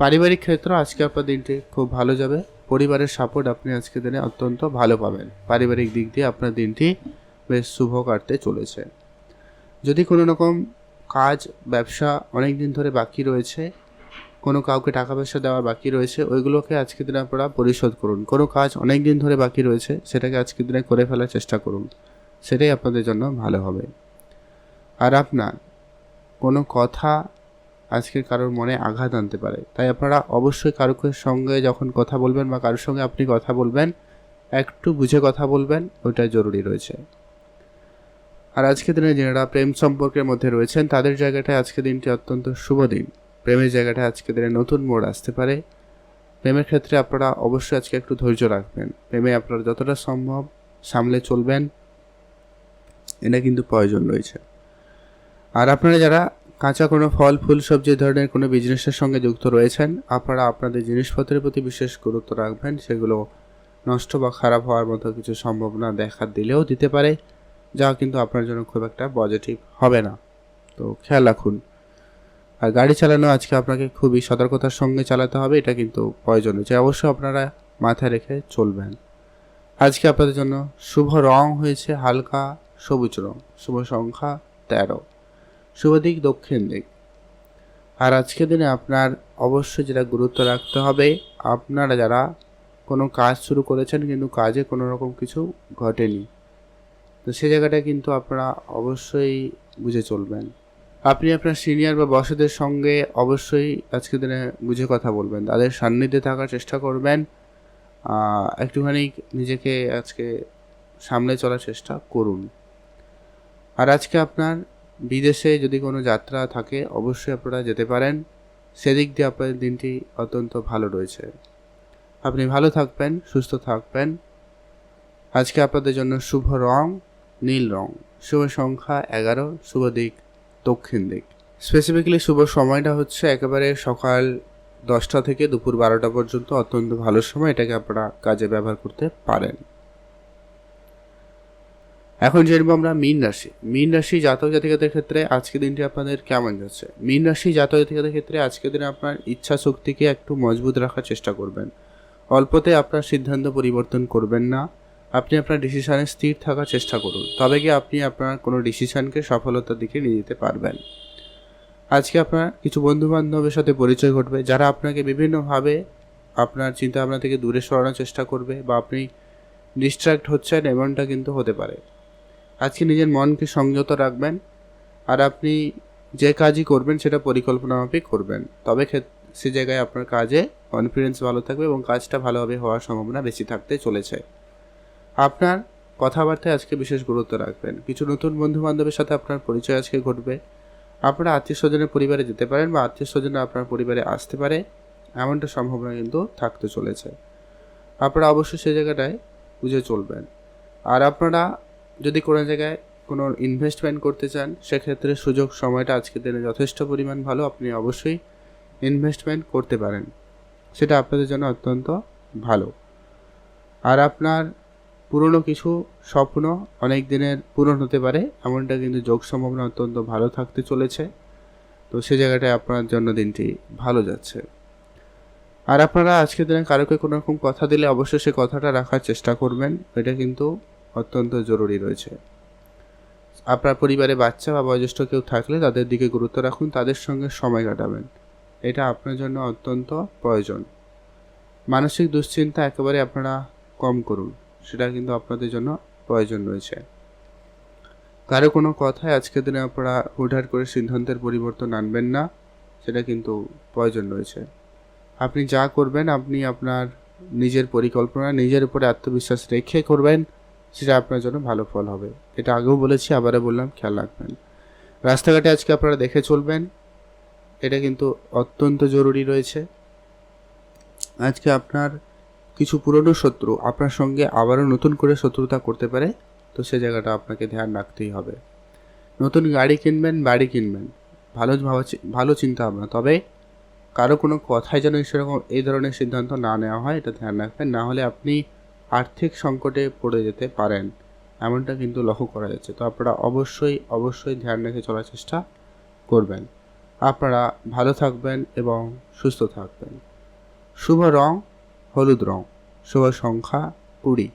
পারিবারিক ক্ষেত্র আজকে আপনার দিনটি খুব ভালো যাবে। পরিবারের সাপোর্ট আপনি আজকের দিনে অত্যন্ত ভালো পাবেন। পারিবারিক দিক দিয়ে আপনার দিনটি বেশ শুভ কাটতে চলেছে। যদি কোনো রকম কাজ ব্যবসা অনেক দিন ধরে বাকি রয়েছে, কোনো কাউকে টাকা পয়সা দেওয়া বাকি রয়েছে, ওইগুলোকে আজকের দিনে আপনারা পরিশোধ করুন। কোনো কাজ অনেক দিন ধরে বাকি রয়েছে, সেটাকে আজকের দিনে করে ফেলার চেষ্টা করুন, সেটাই আপনাদের জন্য ভালো হবে। আর আপনার কোনো কথা আজকে কারোর মনে আঘাত আনতে পারে, তাই আপনারা অবশ্যই কারোর সঙ্গে যখন কথা বলবেন বা কারোর সঙ্গে আপনি কথা বলবেন, একটু বুঝে কথা বলবেন, ওইটা জরুরি রয়েছে। আর আজকের দিনে যারা প্রেম সম্পর্কের মধ্যে রয়েছেন, তাদের জায়গাটায় আজকে দিনটি অত্যন্ত শুভ দিন। প্রেমের জায়গাটায় আজকে দিনে নতুন মোড় আসতে পারে। প্রেমের ক্ষেত্রে আপনারা অবশ্যই আজকে একটু ধৈর্য রাখবেন। প্রেমে আপনারা যতটা সম্ভব সামলে চলবেন, এটা কিন্তু প্রয়োজন রয়েছে। আর আপনারা যারা কাঁচা কোনো ফল ফুল সবজি ধরনের কোনো বিজনেসের সঙ্গে যুক্ত রয়েছেন, আপনারা আপনাদের জিনিসপত্রের প্রতি বিশেষ গুরুত্ব রাখবেন। সেগুলো নষ্ট বা খারাপ হওয়ার মতো কিছু সম্ভাবনা দেখা দিলেও দিতে পারে, যা কিন্তু আপনার জন্য খুব একটা পজিটিভ হবে না, তো খেয়াল রাখুন। আর গাড়ি চালানো আজকে আপনাকে খুবই সতর্কতার সঙ্গে চালাতে হবে, এটা কিন্তু প্রয়োজন রয়েছে, অবশ্যই আপনারা মাথায় রেখে চলবেন। আজকে আপনাদের জন্য শুভ রং হয়েছে হালকা সবুজ রং, শুভ সংখ্যা 13, শুভ দিক দক্ষিণ দিক। আর আজকের দিনে আপনার অবশ্যই যেটা গুরুত্ব রাখতে হবে, আপনারা যারা কোনো কাজ শুরু করেছেন কিন্তু কাজে কোনো রকম কিছু ঘটেনি, তো সে জায়গাটা কিন্তু আপনারা অবশ্যই বুঝে চলবেন। আপনি আপনার সিনিয়র বা বসদের সঙ্গে অবশ্যই আজকের দিনে বুঝে কথা বলবেন, তাদের সান্নিধ্যে থাকার চেষ্টা করবেন, একটুখানি নিজেকে আজকে সামলে চলার চেষ্টা করুন। আর আজকে আপনার বিদেশে যদি কোনো যাত্রা থাকে অবশ্যই আপনারা যেতে পারেন, সেদিক দিয়ে আপনাদের দিনটি অত্যন্ত ভালো রয়েছে। আপনি ভালো থাকবেন, সুস্থ থাকবেন। আজকে আপনাদের জন্য শুভ রং নীল রং, শুভ সংখ্যা 11, শুভ দিক দক্ষিণ দিক। স্পেসিফিক্যালি শুভ সময়টা হচ্ছে একেবারে সকাল 10টা থেকে দুপুর 12টা পর্যন্ত, অত্যন্ত ভালো সময়, এটাকে আপনারা কাজে ব্যবহার করতে পারেন। এখন জানবো আমরা মীন রাশি জাতক জাতিকাদের ক্ষেত্রে আজকের দিনটি আপনাদের কেমন যাচ্ছে। মীন রাশি জাতক জাতিকাদের ক্ষেত্রে আজকের দিনে আপনার ইচ্ছা শক্তিকে একটু মজবুত রাখার চেষ্টা করবেন। অল্পতে আপনার সিদ্ধান্ত পরিবর্তন করবেন না, আপনি আপনার ডিসিশনে স্থির থাকার চেষ্টা করুন, তবে কি আপনি আপনার কোনো ডিসিশনকে সফলতার দিকে নিয়ে যেতে পারবেন। আজকে আপনার কিছু বন্ধু বান্ধবের সাথে পরিচয় ঘটবে, যারা আপনাকে বিভিন্নভাবে আপনার চিন্তা ভাবনা থেকে দূরে সরানোর চেষ্টা করবে বা আপনি ডিস্ট্র্যাক্ট হচ্ছেন এমনটা কিন্তু হতে পারে। আজকে নিজের মনকে সংযত রাখবেন, আর আপনি যে কাজই করবেন সেটা পরিকল্পনা মাফিক করবেন, তবে সে জায়গায় আপনার কাজে কনফিডেন্স ভালো থাকবে এবং কাজটা ভালোভাবে হওয়ার সম্ভাবনা বেশি থাকতে চলেছে। আপনার কথাবার্তায় আজকে বিশেষ গুরুত্ব রাখবেন। কিছু নতুন বন্ধু বান্ধবের সাথে আপনার পরিচয় আজকে ঘটবে। আপনারা আত্মীয় স্বজনের পরিবারে যেতে পারেন বা আত্মীয় স্বজনরা আপনার পরিবারে আসতে পারে, এমনটা সম্ভাবনা কিন্তু থাকতে চলেছে। আপনারা অবশ্যই সেই জায়গাটায় বুঝে চলবেন। আর আপনারা যদি কোনো জায়গায় কোনো ইনভেস্টমেন্ট করতে চান, সেক্ষেত্রে সুযোগ সময়টা আজকের দিনে যথেষ্ট পরিমাণ ভালো, আপনি অবশ্যই ইনভেস্টমেন্ট করতে পারেন, সেটা আপনাদের জন্য অত্যন্ত ভালো। আর আপনার পুরনো কিছু স্বপ্ন অনেক দিনের পূরণ হতে পারে, এমনটা কিন্তু যোগ সম্ভাবনা অত্যন্ত ভালো থাকতে চলেছে। তো সে জায়গাটায় আপনার জন্য দিনটি ভালো যাচ্ছে। আর আপনারা আজকের দিনে কারোকে কোনো রকম কথা দিলে অবশ্যই সে কথাটা রাখার চেষ্টা করবেন, এটা কিন্তু অত্যন্ত জরুরি রয়েছে। আপনার পরিবারে বাচ্চা বা বয়োজ্যেষ্ঠ কেউ থাকলে তাদের দিকে গুরুত্ব রাখুন, তাদের সঙ্গে সময় কাটাবেন, এটা আপনার জন্য অত্যন্ত প্রয়োজন। মানসিক দুশ্চিন্তা একেবারে আপনারা কম করুন, সেটা কিন্তু আপনাদের জন্য প্রয়োজন রয়েছে। কারো কোনো কথায় আজকের দিনে আপনারা হুটহাট করে সিদ্ধান্তের পরিবর্তন আনবেন না, সেটা কিন্তু প্রয়োজন রয়েছে। আপনি যা করবেন আপনি আপনার নিজের পরিকল্পনা, নিজের উপরে আত্মবিশ্বাস রেখে করবেন, সেটা আপনার জন্য ভালো ফল হবে। এটা আগেও বলেছি, আবারও বললাম, খেয়াল রাখবেন। রাস্তাঘাটে আজকে আপনারা দেখে চলবেন, এটা কিন্তু অত্যন্ত জরুরি রয়েছে। আজকে আপনার কিছু পুরনো শত্রু আপনার সঙ্গে আবারও নতুন করে শত্রুতা করতে পারে, তো সে জায়গাটা আপনাকে ধ্যান রাখতেই হবে। নতুন গাড়ি কিনবেন, বাড়ি কিনবেন, ভালো চিন্তা ভাবনা, তবে কারো কোনো কথাই যেন সেরকম এই ধরনের সিদ্ধান্ত না নেওয়া হয়, এটা ধ্যান রাখবেন, না হলে আপনি আর্থিক সংকটে পড়ে যেতে পারেন, এমনটা কিন্তু লক্ষ্য করা যাচ্ছে। তো আপনারা অবশ্যই ধ্যান রেখে চলার চেষ্টা করবেন। আপনারা ভালো থাকবেন এবং সুস্থ থাকবেন। শুভ রং হলুদ রং, শুভ সংখ্যা 20,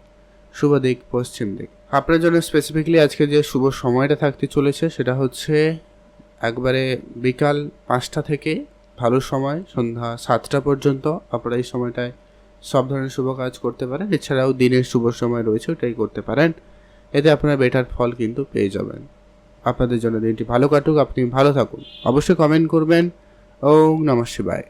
শুভ দিক পশ্চিম দিক। আপনার জন্য স্পেসিফিকলি আজকে যে শুভ সময়টা থাকতে চলেছে সেটা হচ্ছে একবারে বিকাল 5টা থেকে ভালো সময় সন্ধ্যা 7টা পর্যন্ত। আপনারা এই সময়টায় সব ধরনের শুভ কাজ করতে পারেন, এছাড়াও দিনের শুভ সময় রয়েছে, ওটাই করতে পারেন, এতে আপনারা বেটার ফল কিন্তু পেয়ে যাবেন। আপনাদের জন্য দিনটি ভালো কাটুক, আপনি ভালো থাকুন। অবশ্যই কমেন্ট করবেন। ওম নমঃ শিবায়।